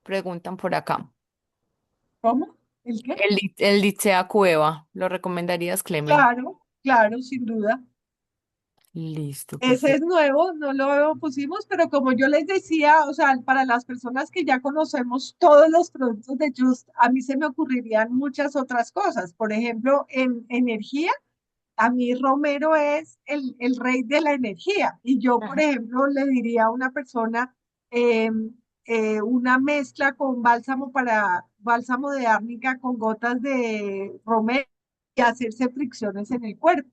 preguntan por acá. ¿Cómo? ¿El qué? El ITEA Cueva, ¿lo recomendarías, Cleme? Claro, claro, sin duda. Listo, Ese es perfecto. nuevo, no lo pusimos, pero como yo les decía, o sea, para las personas que ya conocemos todos los productos de Just, a mí se me ocurrirían muchas otras cosas. Por ejemplo, en energía, a mí Romero es el rey de la energía. Y yo, por Ajá. ejemplo, le diría a una persona eh, una mezcla con bálsamo de árnica con gotas de romero y hacerse fricciones en el cuerpo.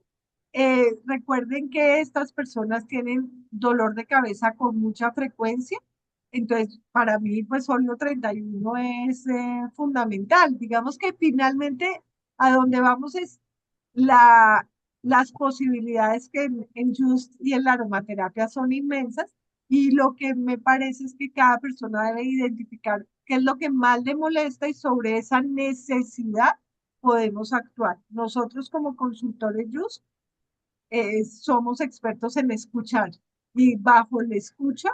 Recuerden que estas personas tienen dolor de cabeza con mucha frecuencia, entonces para mí pues Olio 31 es fundamental. Digamos que finalmente a donde vamos es la, las posibilidades que en Just y en la aromaterapia son inmensas, y lo que me parece es que cada persona debe identificar qué es lo que más le molesta y sobre esa necesidad podemos actuar. Nosotros como consultores Just somos expertos en escuchar, y bajo la escucha,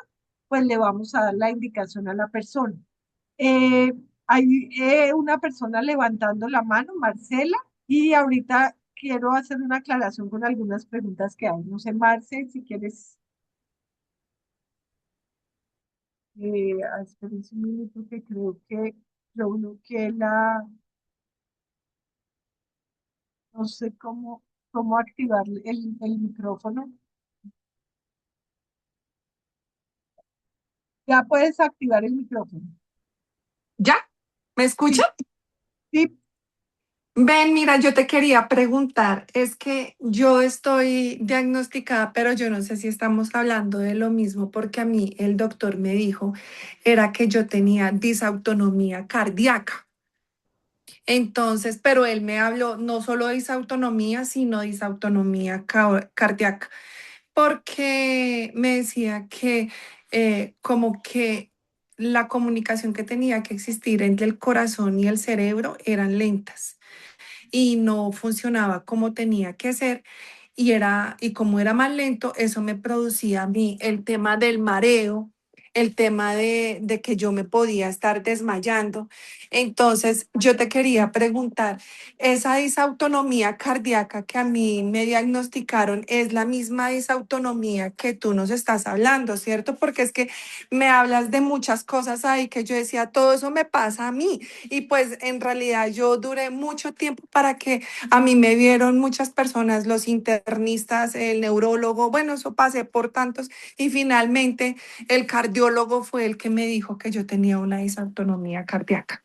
pues le vamos a dar la indicación a la persona. Eh, hay una persona levantando la mano, Marcela, y ahorita quiero hacer una aclaración con algunas preguntas que hay. No sé, Marce, si quieres, espérense un minuto que creo que Yo bloqueé la, no sé cómo activar el micrófono. Ya puedes activar el micrófono. ¿Ya? ¿Me escucha? Sí, sí, Ven, mira, yo te quería preguntar, es que yo estoy diagnosticada, pero yo no sé si estamos hablando de lo mismo, porque a mí el doctor me dijo era que yo tenía disautonomía cardíaca. Entonces, pero él me habló no solo de disautonomía, sino disautonomía cardíaca, porque me decía que como que la comunicación que tenía que existir entre el corazón y el cerebro eran lentas y no funcionaba como tenía que ser y como era más lento, eso me producía a mí el tema del mareo, el tema de que yo me podía estar desmayando. Entonces, yo te quería preguntar, esa disautonomía cardíaca que a mí me diagnosticaron es la misma disautonomía que tú nos estás hablando, ¿cierto? Porque es que me hablas de muchas cosas ahí que yo decía, todo eso me pasa a mí. Y pues en realidad yo duré mucho tiempo para que a mí me vieron muchas personas, los internistas, el neurólogo, bueno, eso pasé por tantos y finalmente el cardiólogo fue el que me dijo que yo tenía una disautonomía cardíaca.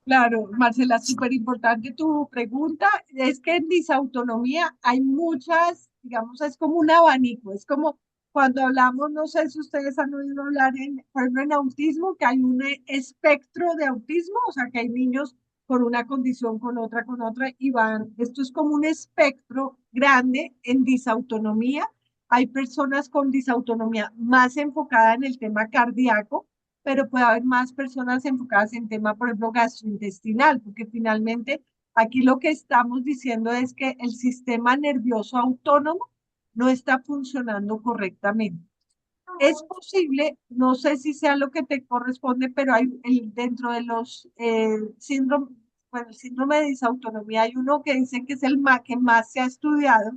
claro, Marcela, súper importante tu pregunta. Es que en disautonomía hay muchas, digamos, es como un abanico, es como cuando hablamos, no sé si ustedes han oído hablar por ejemplo, en autismo, que hay un espectro de autismo, o sea, que hay niños con una condición, con otra, y van, esto es como un espectro grande en disautonomía. Hay personas con disautonomía más enfocada en el tema cardíaco, pero puede haber más personas enfocadas en tema, por ejemplo, gastrointestinal, porque finalmente aquí lo que estamos diciendo es que el sistema nervioso autónomo no está funcionando correctamente. Es posible, no sé si sea lo que te corresponde, pero hay dentro de los síndromes, bueno, el síndrome de disautonomía hay uno que dice que es que más se ha estudiado,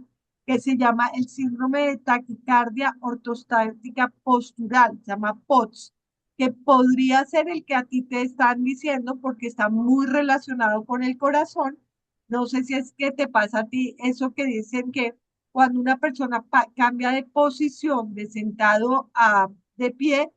que se llama el síndrome de taquicardia ortostática postural, se llama POTS, que podría ser el que a ti te están diciendo porque está muy relacionado con el corazón. No sé si es que te pasa a ti eso que dicen que cuando una persona cambia de posición de sentado a de pie,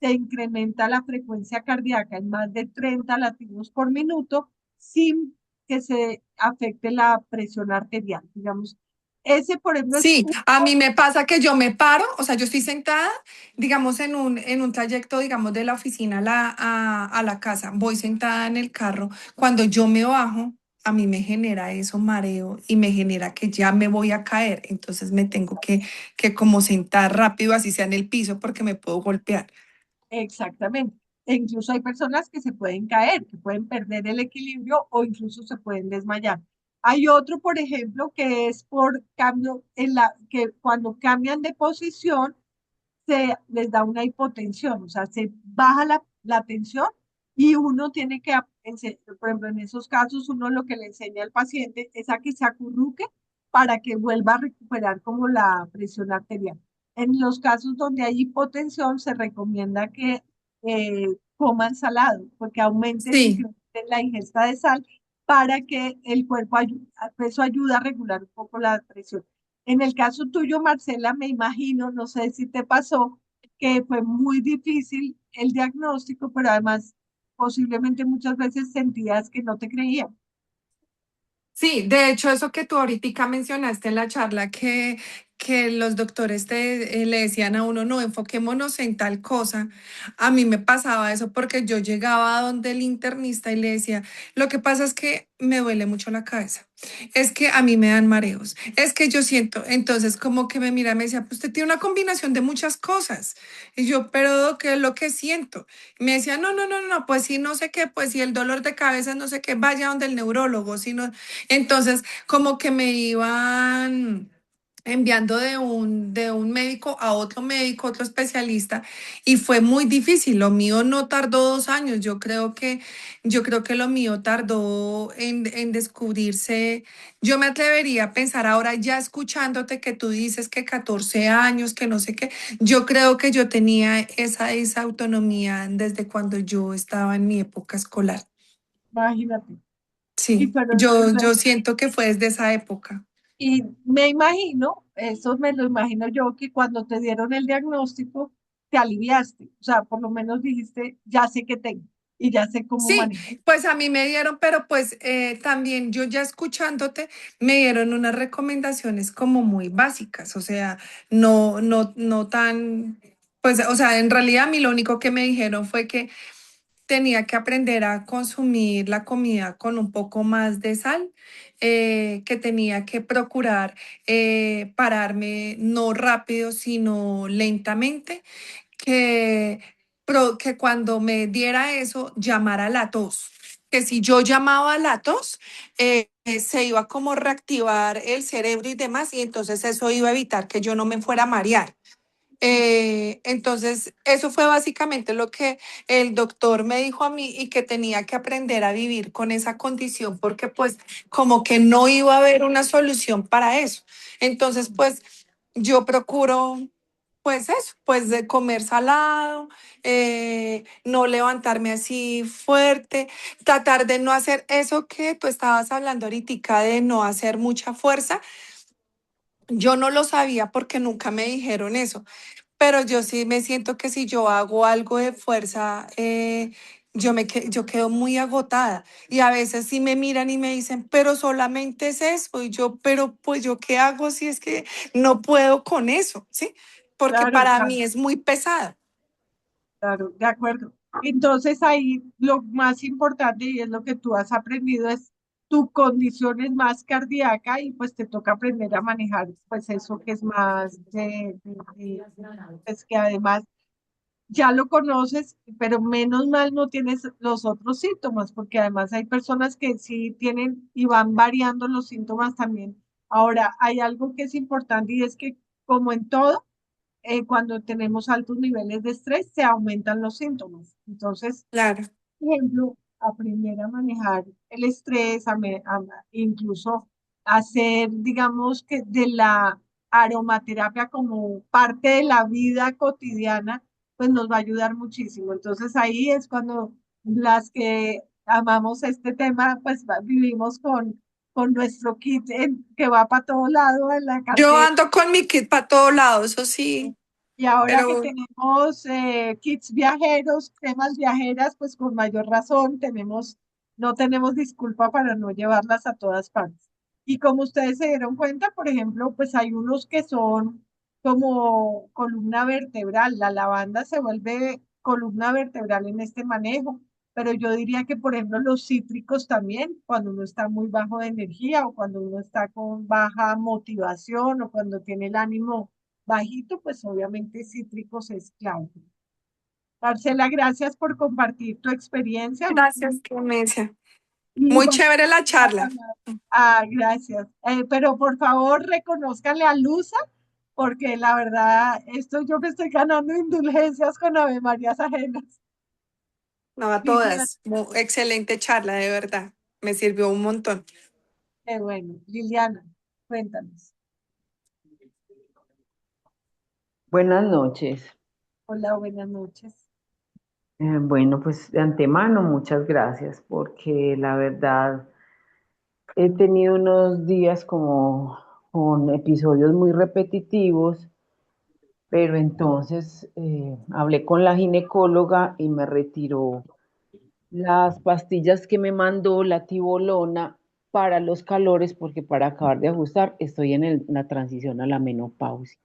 se incrementa la frecuencia cardíaca en más de 30 latidos por minuto sin que se afecte la presión arterial. Digamos, ese, por ejemplo, es Sí, un... a mí me pasa que yo me paro, o sea, yo estoy sentada, digamos, en un trayecto, digamos, de la oficina a la casa, voy sentada en el carro, cuando yo me bajo, a mí me genera eso mareo y me genera que ya me voy a caer, entonces me tengo que como sentar rápido, así sea en el piso, porque me puedo golpear. Exactamente. E incluso hay personas que se pueden caer, que pueden perder el equilibrio o incluso se pueden desmayar. Hay otro, por ejemplo, que es por cambio que cuando cambian de posición se les da una hipotensión, o sea, se baja la tensión y uno tiene que, por ejemplo, en esos casos, uno lo que le enseña al paciente es a que se acurruque para que vuelva a recuperar como la presión arterial. En los casos donde hay hipotensión, se recomienda que coman salado, porque aumenten, Sí. incrementen la ingesta de sal para que el cuerpo eso ayuda a regular un poco la presión. En el caso tuyo, Marcela, me imagino, no sé si te pasó, que fue muy difícil el diagnóstico, pero además posiblemente muchas veces sentías que no te creían. Sí, de hecho, eso que tú ahorita mencionaste en la charla, que los doctores le decían a uno, no, enfoquémonos en tal cosa. A mí me pasaba eso porque yo llegaba a donde el internista y le decía, lo que pasa es que me duele mucho la cabeza, es que a mí me dan mareos, es que yo siento, entonces como que me mira, me decía, pues usted tiene una combinación de muchas cosas. Y yo, pero ¿qué es lo que siento? Y me decía, no, no, no, no, pues sí, no sé qué, pues si el dolor de cabeza, no sé qué, vaya donde el neurólogo, si no. Entonces, como que me iban enviando de un médico a otro médico, otro especialista, y fue muy difícil. Lo mío no tardó 2 años. Yo creo que lo mío tardó en descubrirse. Yo me atrevería a pensar ahora ya escuchándote que tú dices que 14 años, que no sé qué. Yo creo que yo tenía esa autonomía desde cuando yo estaba en mi época escolar. imagínate. Y, Sí, pero, yo siento que fue desde esa época. y me imagino, eso me lo imagino yo, que cuando te dieron el diagnóstico, te aliviaste. O sea, por lo menos dijiste, ya sé qué tengo y ya sé cómo Sí, manejar. pues a mí me dieron, pero pues también yo ya escuchándote, me dieron unas recomendaciones como muy básicas, o sea, no tan, pues, o sea, en realidad a mí lo único que me dijeron fue que tenía que aprender a consumir la comida con un poco más de sal, que tenía que procurar pararme no rápido, sino lentamente, que, que cuando me diera eso, llamara a la tos. Que si yo llamaba a la tos, se iba como a reactivar el cerebro y demás, y entonces eso iba a evitar que yo no me fuera a marear. Entonces, eso fue básicamente lo que el doctor me dijo a mí y que tenía que aprender a vivir con esa condición porque pues como que no iba a haber una solución para eso. Entonces, pues yo procuro pues eso, pues de comer salado, no levantarme así fuerte, tratar de no hacer eso que tú estabas hablando ahorita, de no hacer mucha fuerza. Yo no lo sabía porque nunca me dijeron eso, pero yo sí me siento que si yo hago algo de fuerza, yo quedo muy agotada y a veces sí me miran y me dicen, pero solamente es eso y yo, pero pues yo qué hago si es que no puedo con eso, ¿sí? Porque Claro, para claro. mí es muy pesado. Claro, de acuerdo. Entonces ahí lo más importante y es lo que tú has aprendido es tu condición es más cardíaca y pues te toca aprender a manejar pues eso que es más pues que además ya lo conoces, pero menos mal no tienes los otros síntomas porque además hay personas que sí tienen y van variando los síntomas también. Ahora, hay algo que es importante y es que como en todo, cuando tenemos altos niveles de estrés, se aumentan los síntomas. Entonces, Claro, por ejemplo, aprender a manejar el estrés, incluso hacer, digamos, que de la aromaterapia como parte de la vida cotidiana, pues nos va a ayudar muchísimo. Entonces ahí es cuando las que amamos este tema, pues vivimos con nuestro kit que va para todo lado en la yo cartera. ando con mi kit para todos lados, eso sí, Y ahora que pero tenemos kits viajeros, temas viajeras, pues con mayor razón no tenemos disculpa para no llevarlas a todas partes. Y como ustedes se dieron cuenta, por ejemplo, pues hay unos que son como columna vertebral. La lavanda se vuelve columna vertebral en este manejo, pero yo diría que, por ejemplo, los cítricos también, cuando uno está muy bajo de energía o cuando uno está con baja motivación o cuando tiene el ánimo bajito, pues obviamente cítricos es clave. Marcela, gracias por compartir tu experiencia. gracias, Clemencia. Y Muy bueno, chévere la charla. gracias. Pero por favor, reconózcanle a Luza, porque la verdad, esto yo me estoy ganando indulgencias con Ave Marías ajenas. No, a Liliana, todas. Excelente charla, de verdad. Me sirvió un montón. bueno, Liliana, cuéntanos. Buenas noches. Hola, buenas noches. Bueno, pues de antemano muchas gracias porque la verdad he tenido unos días como con episodios muy repetitivos, pero entonces hablé con la ginecóloga y me retiró las pastillas que me mandó la tibolona para los calores porque para acabar de ajustar estoy en la transición a la menopausia.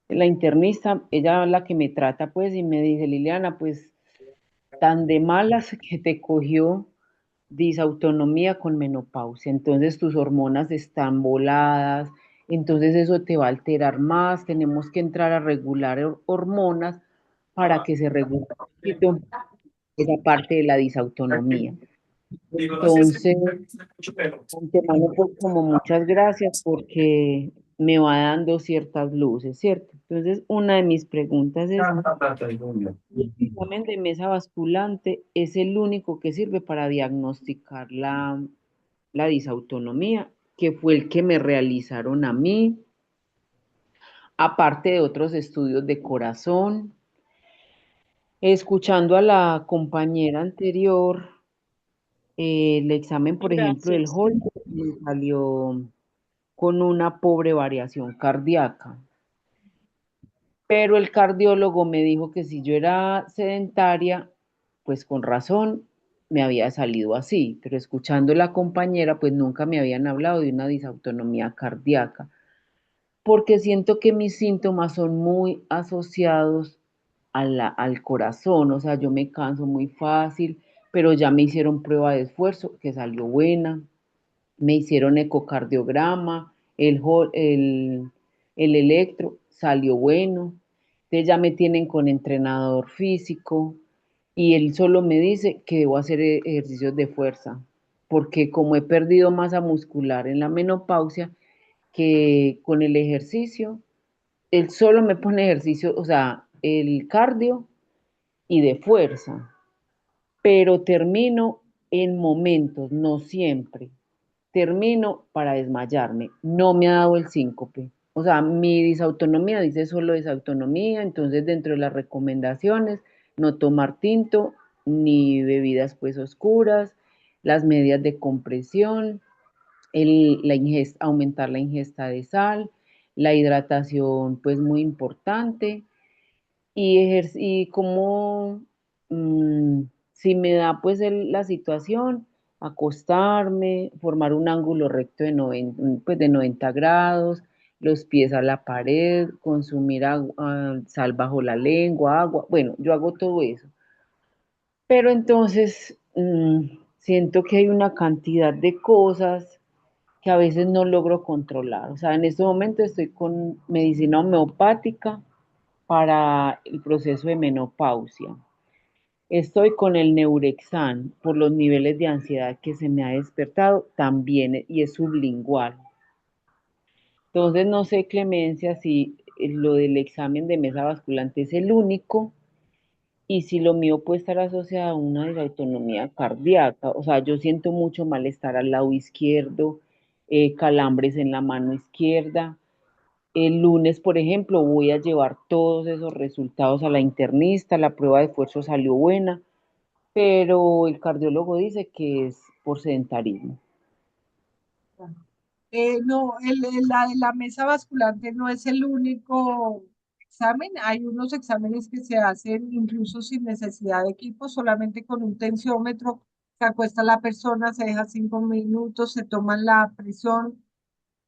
La internista, ella es la que me trata pues y me dice, Liliana, pues tan de malas que te cogió disautonomía con menopausia. Entonces tus hormonas están voladas, entonces eso te va a alterar más. Tenemos que entrar a regular hormonas para que se regule un poquito esa parte de la disautonomía. Entonces, antemano, pues como muchas gracias porque me va dando ciertas luces, ¿cierto? Entonces, una de mis preguntas es, el examen de mesa basculante es el único que sirve para diagnosticar la disautonomía, que fue el que me realizaron a mí, aparte de otros estudios de corazón. Escuchando a la compañera anterior, El examen, por ejemplo, el Gracias. Holter me salió con una pobre variación cardíaca, pero el cardiólogo me dijo que si yo era sedentaria, pues con razón me había salido así, pero escuchando a la compañera, pues nunca me habían hablado de una disautonomía cardíaca, porque siento que mis síntomas son muy asociados al corazón, o sea, yo me canso muy fácil, pero ya me hicieron prueba de esfuerzo que salió buena, me hicieron ecocardiograma, el electro salió bueno, entonces ya me tienen con entrenador físico y él solo me dice que debo hacer ejercicios de fuerza, porque como he perdido masa muscular en la menopausia, que con el ejercicio, él solo me pone ejercicio, o sea, el cardio y de fuerza, pero termino en momentos, no siempre. Termino para desmayarme. No me ha dado el síncope. O sea, mi disautonomía dice solo disautonomía, entonces dentro de las recomendaciones, no tomar tinto ni bebidas pues oscuras, las medidas de compresión, aumentar la ingesta de sal, la hidratación pues muy importante y como si me da pues la situación, acostarme, formar un ángulo recto de 90, pues de 90 grados, los pies a la pared, consumir sal bajo la lengua, agua, bueno, yo hago todo eso. Pero entonces siento que hay una cantidad de cosas que a veces no logro controlar. O sea, en este momento estoy con medicina homeopática para el proceso de menopausia. Estoy con el Neurexan por los niveles de ansiedad que se me ha despertado también y es sublingual. Entonces no sé, Clemencia, si lo del examen de mesa basculante es el único y si lo mío puede estar asociado a una disautonomía cardíaca. O sea, yo siento mucho malestar al lado izquierdo, calambres en la mano izquierda. El lunes, por ejemplo, voy a llevar todos esos resultados a la internista, la prueba de esfuerzo salió buena, pero el cardiólogo dice que es por sedentarismo. No, la mesa basculante no es el único examen. Hay unos exámenes que se hacen incluso sin necesidad de equipo, solamente con un tensiómetro. Se acuesta la persona, se deja 5 minutos, se toman la presión,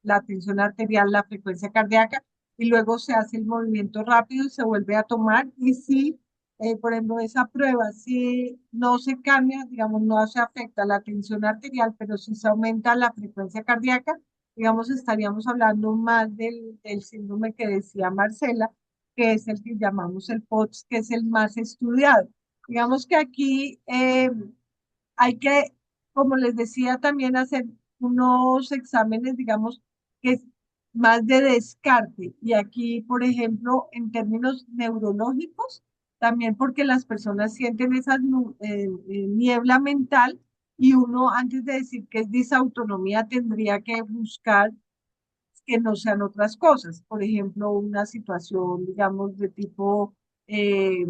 la tensión arterial, la frecuencia cardíaca, y luego se hace el movimiento rápido y se vuelve a tomar. Y si, por ejemplo, esa prueba, si no se cambia, digamos, no se afecta la tensión arterial, pero si se aumenta la frecuencia cardíaca, digamos, estaríamos hablando más del síndrome que decía Marcela, que es el que llamamos el POTS, que es el más estudiado. Digamos que aquí hay que, como les decía, también hacer unos exámenes, digamos, que es más de descarte. Y aquí, por ejemplo, en términos neurológicos, también porque las personas sienten esa niebla mental y uno, antes de decir que es disautonomía, tendría que buscar que no sean otras cosas. Por ejemplo, una situación, digamos, de tipo eh,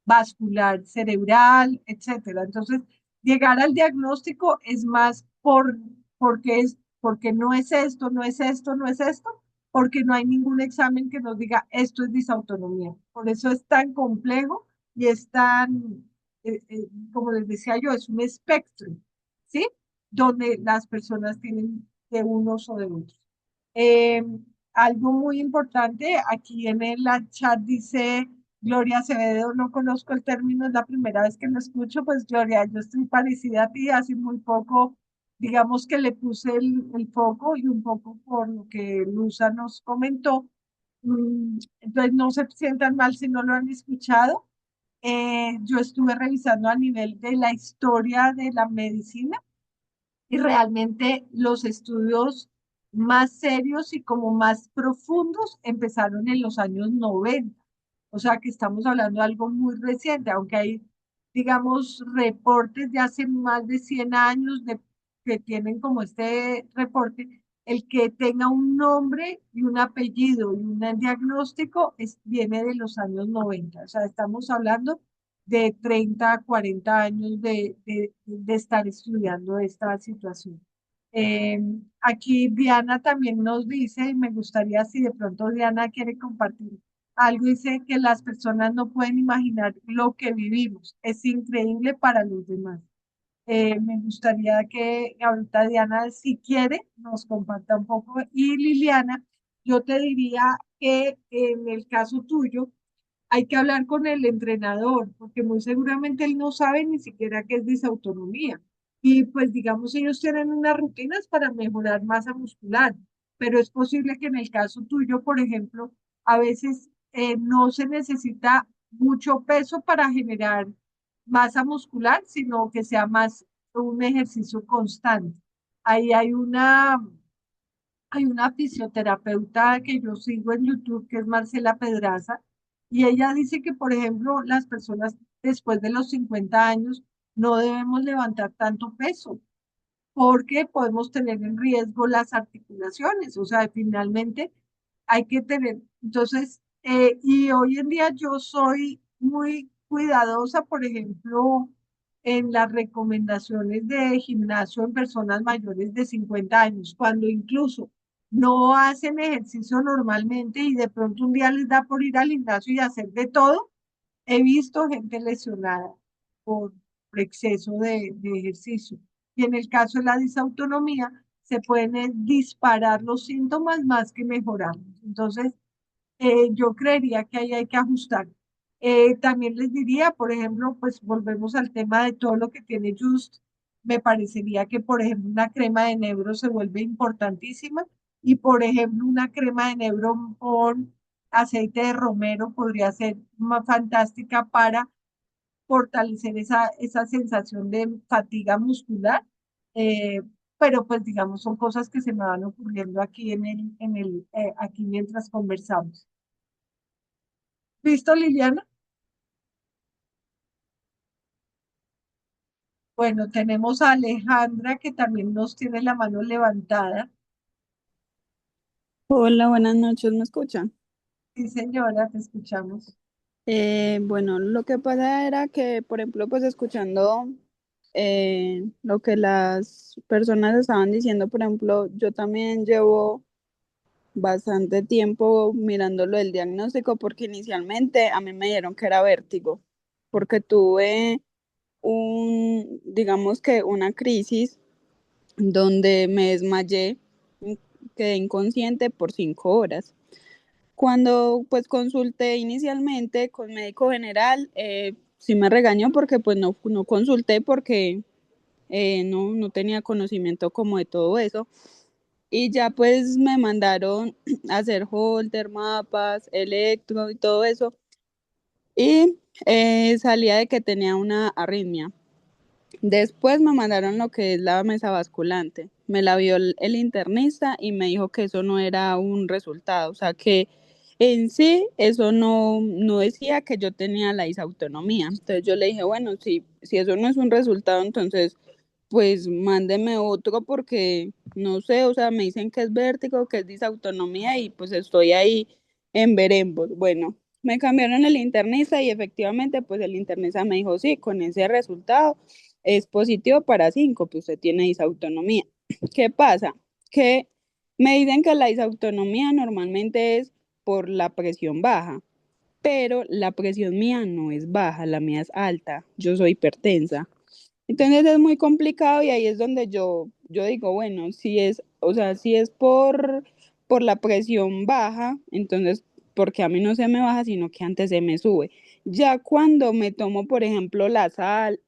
vascular cerebral, etcétera. Entonces, llegar al diagnóstico es más porque no es esto, no es esto, no es esto, porque no hay ningún examen que nos diga esto es disautonomía. Por eso es tan complejo y es tan, como les decía yo, es un espectro, ¿sí? Donde las personas tienen de unos o de otros. Eh, Algo muy importante, aquí en el chat dice Gloria Acevedo, no conozco el término, es la primera vez que lo escucho, pues Gloria, yo estoy parecida a ti, hace muy poco, digamos que le puse el foco y un poco por lo que Luza nos comentó. Entonces no se sientan mal si no lo han escuchado. Yo estuve revisando a nivel de la historia de la medicina y realmente los estudios más serios y como más profundos empezaron en los años 90. O sea que estamos hablando de algo muy reciente, aunque hay, digamos, reportes de hace más de 100 años que tienen como este reporte. El que tenga un nombre y un apellido y un diagnóstico viene de los años 90. O sea, estamos hablando de 30 a 40 años de estar estudiando esta situación. Aquí Diana también nos dice, y me gustaría si de pronto Diana quiere compartir algo, dice que las personas no pueden imaginar lo que vivimos, es increíble para los demás. Me gustaría que ahorita Diana, si quiere, nos comparta un poco. Y Liliana, yo te diría que en el caso tuyo, hay que hablar con el entrenador, porque muy seguramente él no sabe ni siquiera qué es disautonomía. Y pues digamos, ellos tienen unas rutinas para mejorar masa muscular, pero es posible que en el caso tuyo, por ejemplo, a veces no se necesita mucho peso para generar masa muscular, sino que sea más un ejercicio constante. Ahí hay una fisioterapeuta que yo sigo en YouTube, que es Marcela Pedraza, y ella dice que, por ejemplo, las personas después de los 50 años no debemos levantar tanto peso, porque podemos tener en riesgo las articulaciones, o sea, finalmente hay que tener, entonces, y hoy en día yo soy muy cuidadosa, por ejemplo, en las recomendaciones de gimnasio en personas mayores de 50 años, cuando incluso no hacen ejercicio normalmente y de pronto un día les da por ir al gimnasio y hacer de todo. He visto gente lesionada por, por exceso de ejercicio. Y en el caso de la disautonomía, se pueden disparar los síntomas más que mejorarlos. Entonces, yo creería que ahí hay que ajustar. También les diría, por ejemplo, pues volvemos al tema de todo lo que tiene Just. Me parecería que, por ejemplo, una crema de nebro se vuelve importantísima y, por ejemplo, una crema de nebro con aceite de romero podría ser más fantástica para fortalecer esa sensación de fatiga muscular. Eh, pero pues digamos, son cosas que se me van ocurriendo aquí aquí mientras conversamos. ¿Listo, Liliana? Bueno, tenemos a Alejandra que también nos tiene la mano levantada. Hola, buenas noches, ¿me escuchan? Sí, señora, te escuchamos. Bueno, lo que pasa era que, por ejemplo, pues escuchando lo que las personas estaban diciendo, por ejemplo, yo también llevo bastante tiempo mirándolo del diagnóstico porque inicialmente a mí me dijeron que era vértigo, porque tuve digamos que una crisis donde me desmayé, quedé inconsciente por 5 horas. Cuando pues consulté inicialmente con médico general, sí me regañó porque pues no consulté porque no tenía conocimiento como de todo eso. Y ya pues me mandaron a hacer holter, mapas, electro y todo eso. Y salía de que tenía una arritmia. Después me mandaron lo que es la mesa basculante. Me la vio el internista y me dijo que eso no era un resultado, o sea que en sí eso no decía que yo tenía la disautonomía. Entonces yo le dije, bueno, si eso no es un resultado, entonces pues mándeme otro porque no sé, o sea, me dicen que es vértigo, que es disautonomía y pues estoy ahí en veremos. Bueno, me cambiaron el internista y efectivamente pues el internista me dijo, sí, con ese resultado es positivo para 5, pues usted tiene disautonomía. ¿Qué pasa? Que me dicen que la disautonomía normalmente es por la presión baja, pero la presión mía no es baja, la mía es alta, yo soy hipertensa. Entonces es muy complicado y ahí es donde yo digo, bueno, si es, o sea, si es por la presión baja, entonces, porque a mí no se me baja, sino que antes se me sube. Ya cuando me tomo, por ejemplo, la sal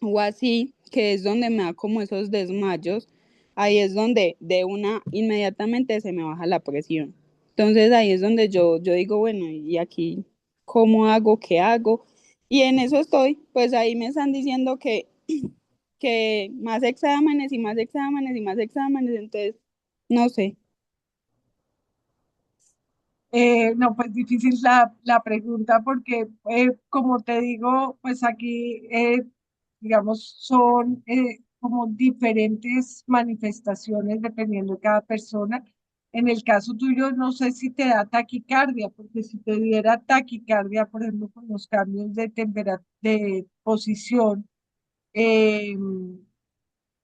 o así, que es donde me da como esos desmayos, ahí es donde de una inmediatamente se me baja la presión. Entonces ahí es donde yo digo, bueno, y aquí, ¿cómo hago? ¿Qué hago? Y en eso estoy, pues ahí me están diciendo que más exámenes y más exámenes y más exámenes, entonces, no sé. No, pues difícil la pregunta porque, como te digo, pues aquí, digamos, son como diferentes manifestaciones dependiendo de cada persona. En el caso tuyo, no sé si te da taquicardia, porque si te diera taquicardia, por ejemplo, con los cambios de temperatura, de posición, eh,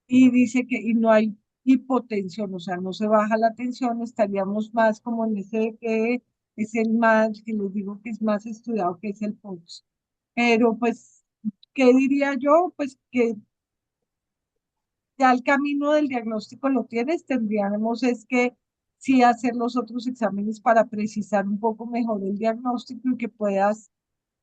y dice que y no hay hipotensión, o sea, no se baja la tensión, estaríamos más como en ese que es el más, que les digo que es más estudiado, que es el POX. Pero pues, ¿qué diría yo? Pues que ya el camino del diagnóstico lo tienes, tendríamos es que sí hacer los otros exámenes para precisar un poco mejor el diagnóstico y que puedas,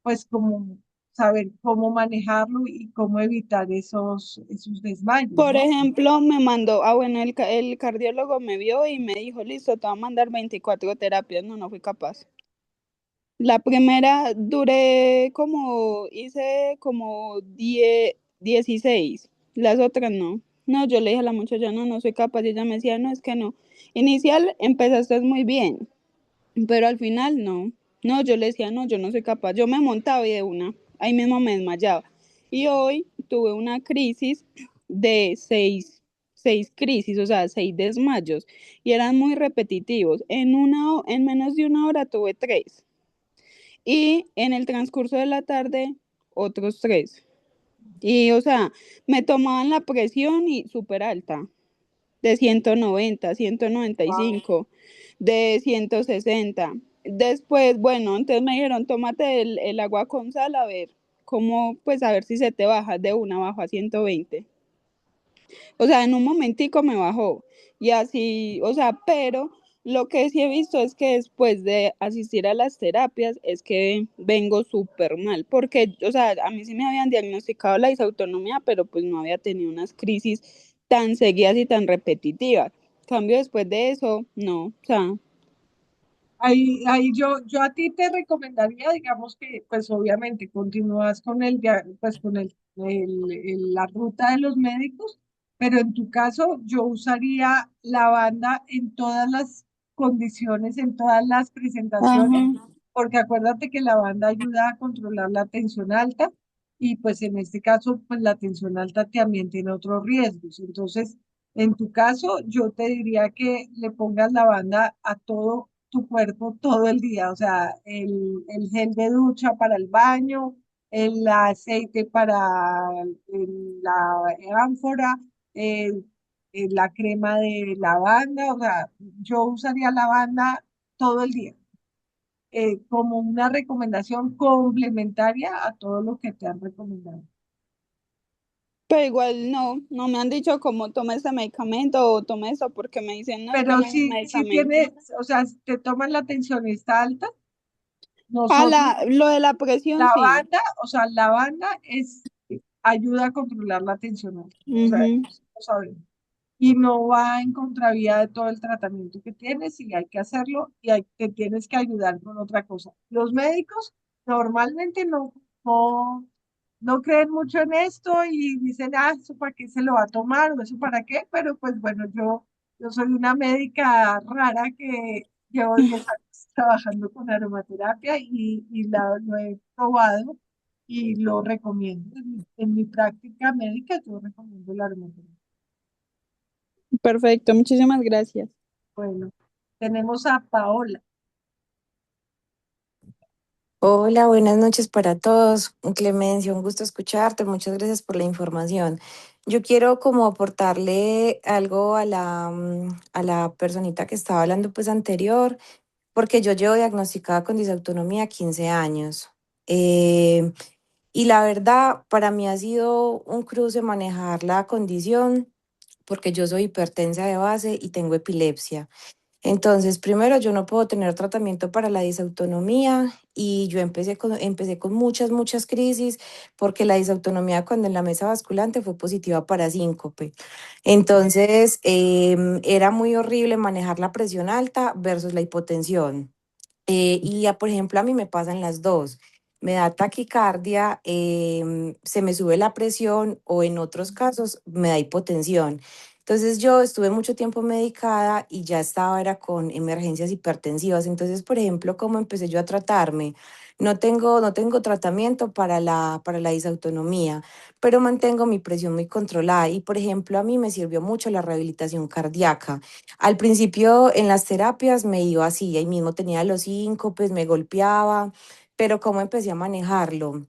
pues, como saber cómo manejarlo y cómo evitar esos desmayos, Por ¿no? ejemplo, me mandó, bueno, el cardiólogo me vio y me dijo, listo, te va a mandar 24 terapias. No, no fui capaz. La primera hice como 16, las otras no. No, yo le dije a la muchacha, no, no soy capaz, y ella me decía, no, es que no. Inicial empezaste muy bien, pero al final no. No, yo le decía, no, yo no soy capaz. Yo me montaba y de una, ahí mismo me desmayaba. Y hoy tuve una crisis de seis crisis, o sea, 6 desmayos, y eran muy repetitivos. En menos de una hora tuve 3. Y en el transcurso de la tarde, otros 3. Y, o sea, me tomaban la presión y súper alta, de 190, Wow. 195, de 160. Después, bueno, entonces me dijeron, tómate el agua con sal, a ver cómo, pues a ver si se te baja, de una bajo a 120. O sea, en un momentico me bajó. Y así, o sea, pero lo que sí he visto es que después de asistir a las terapias es que vengo súper mal, porque, o sea, a mí sí me habían diagnosticado la disautonomía, pero pues no había tenido unas crisis tan seguidas y tan repetitivas. Cambio después de eso, no, o sea, Ahí yo a ti te recomendaría, digamos que, pues obviamente continúas con pues con la ruta de los médicos, pero en tu caso yo usaría lavanda en todas las condiciones, en todas las presentaciones, ajá. porque acuérdate que la lavanda ayuda a controlar la tensión alta y pues en este caso, pues la tensión alta también tiene otros riesgos. Entonces, en tu caso, yo te diría que le pongas lavanda a todo tu cuerpo todo el día, o sea, el gel de ducha para el baño, el aceite para la ánfora, la crema de lavanda, o sea, yo usaría lavanda todo el día, como una recomendación complementaria a todo lo que te han recomendado. Pero igual no, no me han dicho cómo tome ese medicamento o tome eso porque me dicen, no, es que Pero no es un si medicamento. tiene, o sea, si te toman la tensión y está alta, Ah, nosotros lo de la presión, sí. lavanda, o sea, lavanda ayuda a controlar la tensión alta. O sea, Ujú. eso lo sabemos. Y no va en contravía de todo el tratamiento que tienes y hay que hacerlo y te tienes que ayudar con otra cosa. Los médicos normalmente no, no creen mucho en esto y dicen, ah, ¿eso para qué se lo va a tomar o eso para qué? Pero pues bueno, yo soy una médica rara que llevo 10 años trabajando con aromaterapia lo he probado y lo recomiendo. En mi práctica médica yo recomiendo la aromaterapia. Perfecto, muchísimas gracias. Bueno, tenemos a Paola. Hola, buenas noches para todos. Clemencia, un gusto escucharte. Muchas gracias por la información. Yo quiero como aportarle algo a a la personita que estaba hablando pues anterior, porque yo llevo diagnosticada con disautonomía 15 años. Eh, y la verdad, para mí ha sido un cruce manejar la condición, porque yo soy hipertensa de base y tengo epilepsia. Entonces, primero, yo no puedo tener tratamiento para la disautonomía y yo empecé con muchas crisis porque la disautonomía cuando en la mesa basculante fue positiva para síncope. Entonces, era muy horrible manejar la presión alta versus la hipotensión. Por ejemplo, a mí me pasan las dos. Me da taquicardia, se me sube la presión o en otros casos me da hipotensión. Entonces yo estuve mucho tiempo medicada y ya estaba era con emergencias hipertensivas. Entonces, por ejemplo, ¿cómo empecé yo a tratarme? No tengo tratamiento para la disautonomía, pero mantengo mi presión muy controlada y, por ejemplo, a mí me sirvió mucho la rehabilitación cardíaca. Al principio en las terapias me iba así, ahí mismo tenía los síncopes, me golpeaba, pero ¿cómo empecé a manejarlo?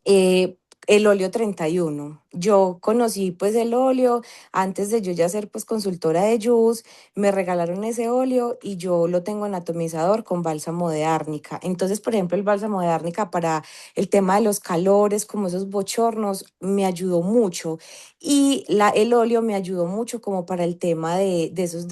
eh, el óleo 31. Yo conocí pues el óleo antes de yo ya ser pues consultora de Jus, me regalaron ese óleo y yo lo tengo en atomizador con bálsamo de árnica. Entonces, por ejemplo, el bálsamo de árnica para el tema de los calores, como esos bochornos, me ayudó mucho. Y el óleo me ayudó mucho como para el tema de esos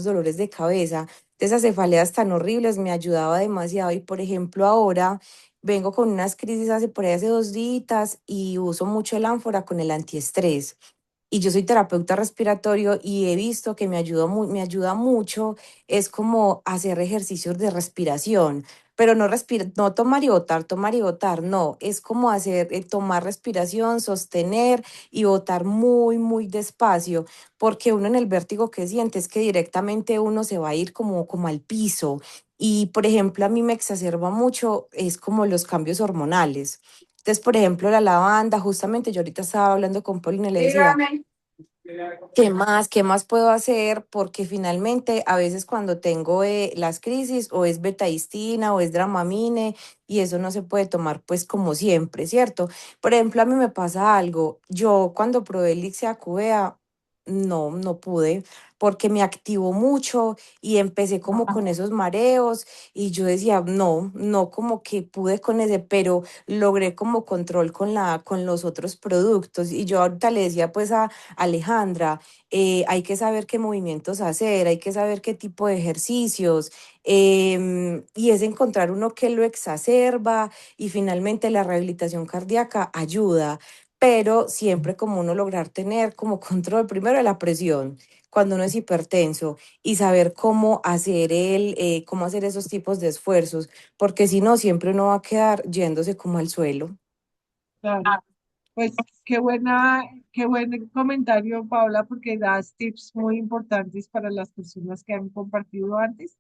dolores de cabeza, de esas cefaleas tan horribles, me ayudaba demasiado. Y por ejemplo, ahora vengo con unas crisis por ahí hace 2 días y uso mucho el ánfora con el antiestrés. Y yo soy terapeuta respiratorio y he visto que me ayuda mucho, es como hacer ejercicios de respiración, pero no tomar y botar, no, es como tomar respiración, sostener y botar muy, muy despacio, porque uno en el vértigo que siente es que directamente uno se va a ir como al piso. Y, por ejemplo, a mí me exacerba mucho, es como los cambios hormonales. Entonces, por ejemplo, la lavanda, justamente yo ahorita estaba hablando con Paulina y le decía, ¿qué más? ¿Qué más puedo hacer? Porque finalmente a veces cuando tengo las crisis o es betaistina o es dramamine y eso no se puede tomar pues como siempre, ¿cierto? Por ejemplo, a mí me pasa algo. Yo cuando probé el Ixia cubea, no pude porque me activó mucho y empecé como con esos mareos y yo decía, no como que pude con ese, pero logré como control con los otros productos. Y yo ahorita le decía pues a Alejandra, hay que saber qué movimientos hacer, hay que saber qué tipo de ejercicios, y es encontrar uno que lo exacerba y finalmente la rehabilitación cardíaca ayuda, pero siempre como uno lograr tener como control primero de la presión cuando uno es hipertenso y saber cómo hacer esos tipos de esfuerzos, porque si no, siempre uno va a quedar yéndose como al suelo. Claro. Pues qué buen comentario, Paula, porque das tips muy importantes para las personas que han compartido antes.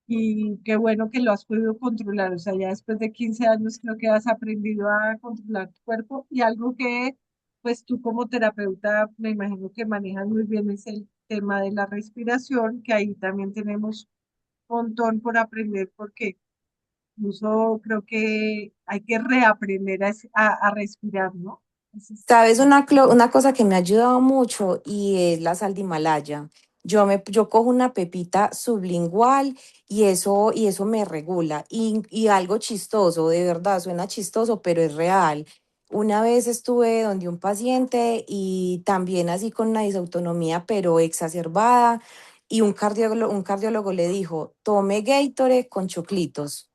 Y qué bueno que lo has podido controlar. O sea, ya después de 15 años creo que has aprendido a controlar tu cuerpo y algo que, pues tú como terapeuta, me imagino que manejas muy bien es el tema de la respiración, que ahí también tenemos un montón por aprender porque incluso creo que hay que reaprender a respirar, ¿no? ¿Sabes una cosa que me ha ayudado mucho y es la sal de Himalaya? Yo cojo una pepita sublingual y eso me regula. Y algo chistoso, de verdad, suena chistoso, pero es real. Una vez estuve donde un paciente y también así con una disautonomía, pero exacerbada, y un cardiólogo le dijo, tome Gatorade con choclitos.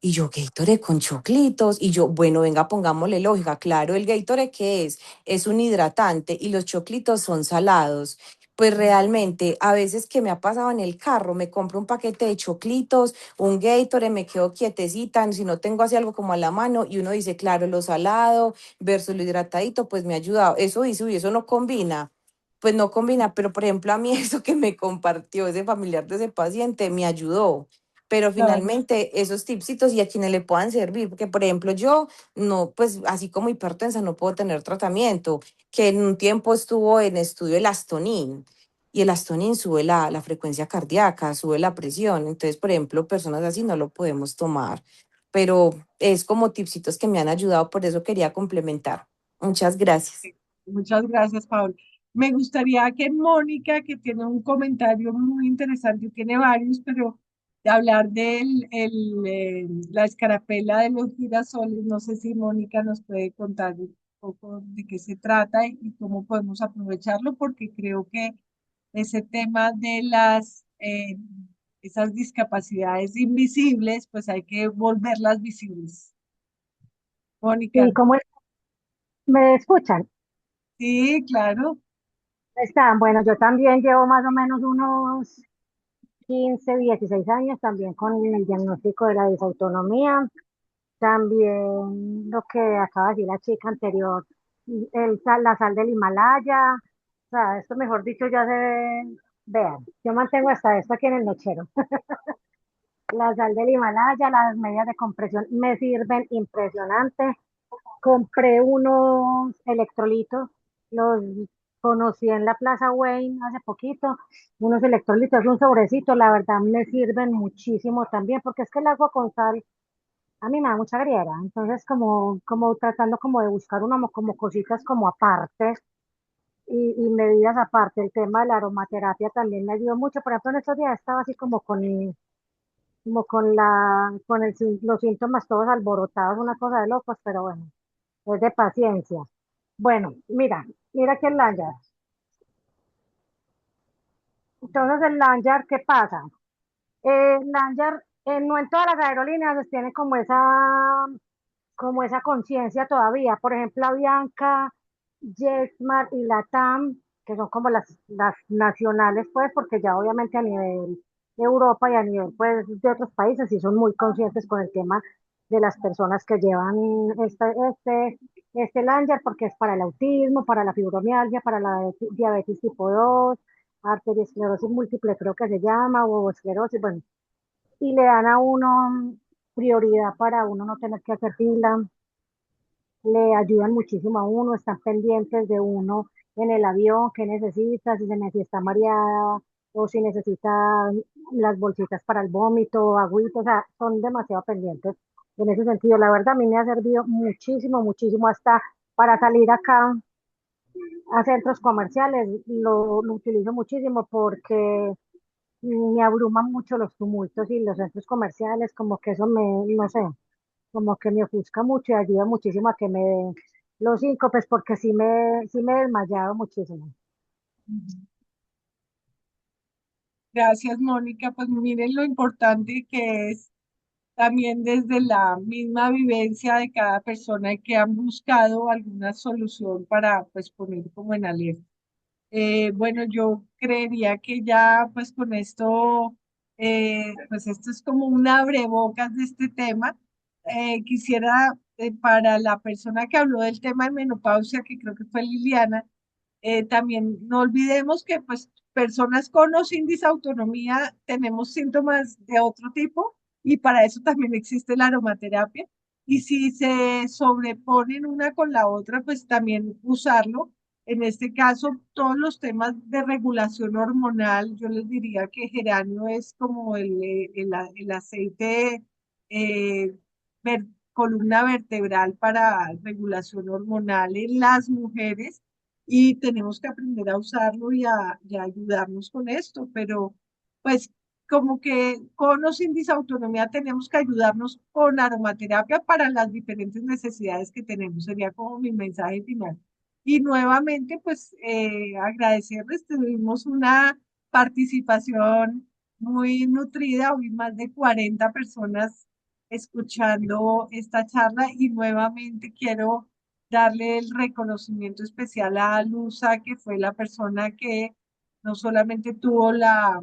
Y yo, Gatorade con choclitos. Y yo, bueno, venga, pongámosle lógica. Claro, el Gatorade, ¿qué es? Es un hidratante y los choclitos son salados. Pues realmente, a veces que me ha pasado en el carro, me compro un paquete de choclitos, un Gatorade, me quedo quietecita, si no tengo así algo como a la mano, y uno dice, claro, lo salado versus lo hidratadito, pues me ha ayudado. Eso dice, uy, eso no combina. Pues no combina, pero por ejemplo, a mí eso que me compartió ese familiar de ese paciente me ayudó, pero Claro, finalmente esos tipsitos y a quienes le puedan servir, porque por ejemplo yo no, pues así como hipertensa no puedo tener tratamiento, que en un tiempo estuvo en estudio el Astonin y el Astonin sube la frecuencia cardíaca, sube la presión, entonces por ejemplo personas así no lo podemos tomar, pero es como tipsitos que me han ayudado, por eso quería complementar. Muchas gracias. muchas gracias, Paul. Me gustaría que Mónica, que tiene un comentario muy interesante, tiene varios, pero de hablar la escarapela de los girasoles, no sé si Mónica nos puede contar un poco de qué se trata y cómo podemos aprovecharlo, porque creo que ese tema de esas discapacidades invisibles, pues hay que volverlas visibles. Mónica, Sí, ¿cómo me escuchan? sí, claro. Están, bueno, yo también llevo más o menos unos 15, 16 años también con el diagnóstico de la disautonomía, también lo que acaba de decir la chica anterior, la sal del Himalaya, sea, esto mejor dicho ya se ve, vean, yo mantengo hasta esto aquí en el nochero. La sal del Himalaya, las medias de compresión me sirven impresionante. Compré unos electrolitos, los conocí en la Plaza Wayne hace poquito, unos electrolitos, un sobrecito, la verdad me sirven muchísimo también, porque es que el agua con sal a mí me da mucha griega, entonces como tratando como de buscar uno como cositas como aparte y medidas aparte, el tema de la aromaterapia también me ayudó mucho, por ejemplo en estos días estaba así como con los síntomas todos alborotados, una cosa de locos, pero bueno, es de paciencia. Bueno, mira que el lanyard. Entonces el lanyard, ¿qué pasa? El lanyard, no en todas las aerolíneas pues, tiene como esa conciencia todavía. Por ejemplo, Avianca, JetSmart y LATAM, que son como las nacionales, pues, porque ya obviamente a nivel de Europa y a nivel pues, de otros países sí son muy conscientes con el tema de las personas que llevan este lanyard, porque es para el autismo, para la fibromialgia, para la diabetes tipo 2, arteriosclerosis múltiple creo que se llama, o esclerosis, bueno, y le dan a uno prioridad para uno no tener que hacer fila, le ayudan muchísimo a uno, están pendientes de uno en el avión, qué necesita, si está mareada o si necesita las bolsitas para el vómito, agüita, o sea, son demasiado pendientes en ese sentido. La verdad, a mí me ha servido muchísimo, muchísimo, hasta para salir acá a centros comerciales, lo utilizo muchísimo porque me abruman mucho los tumultos y los centros comerciales, como que eso no sé, como que me ofusca mucho y ayuda muchísimo a que me den los síncopes, porque sí me he desmayado muchísimo. Ujú. Gracias, Mónica. Pues miren lo importante que es también desde la misma vivencia de cada persona y que han buscado alguna solución para pues poner como en alerta. Bueno, yo creería que ya pues con esto, pues esto es como un abrebocas de este tema. Quisiera para la persona que habló del tema de menopausia, que creo que fue Liliana, también no olvidemos que pues personas con o sin disautonomía tenemos síntomas de otro tipo y para eso también existe la aromaterapia. Y si se sobreponen una con la otra, pues también usarlo. En este caso, todos los temas de regulación hormonal, yo les diría que geranio es como el aceite eh, columna vertebral para regulación hormonal en las mujeres y tenemos que aprender a usarlo y a ayudarnos con esto, pero pues como que con o sin disautonomía tenemos que ayudarnos con aromaterapia para las diferentes necesidades que tenemos, sería como mi mensaje final. Y nuevamente, pues agradecerles, tuvimos una participación muy nutrida, hoy más de 40 personas escuchando esta charla y nuevamente quiero darle el reconocimiento especial a Luza, que fue la persona que no solamente tuvo la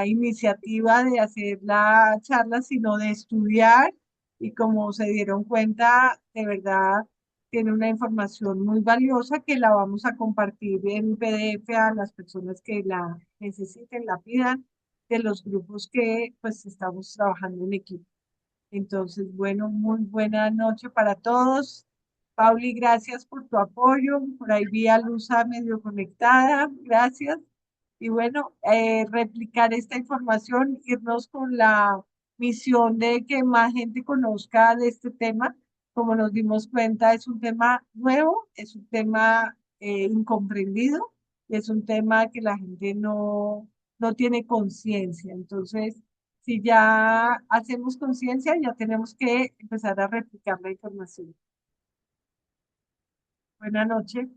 iniciativa de hacer la charla, sino de estudiar y como se dieron cuenta, de verdad tiene una información muy valiosa que la vamos a compartir en PDF a las personas que la necesiten, la pidan, de los grupos que pues estamos trabajando en equipo. Entonces, bueno, muy buena noche para todos. Pauli, gracias por tu apoyo. Por ahí vi a Luza medio conectada. Gracias. Y bueno, replicar esta información, irnos con la misión de que más gente conozca de este tema. Como nos dimos cuenta, es un tema nuevo, es un tema incomprendido, es un tema que la gente no tiene conciencia. Entonces, si ya hacemos conciencia, ya tenemos que empezar a replicar la información. Buenas noches.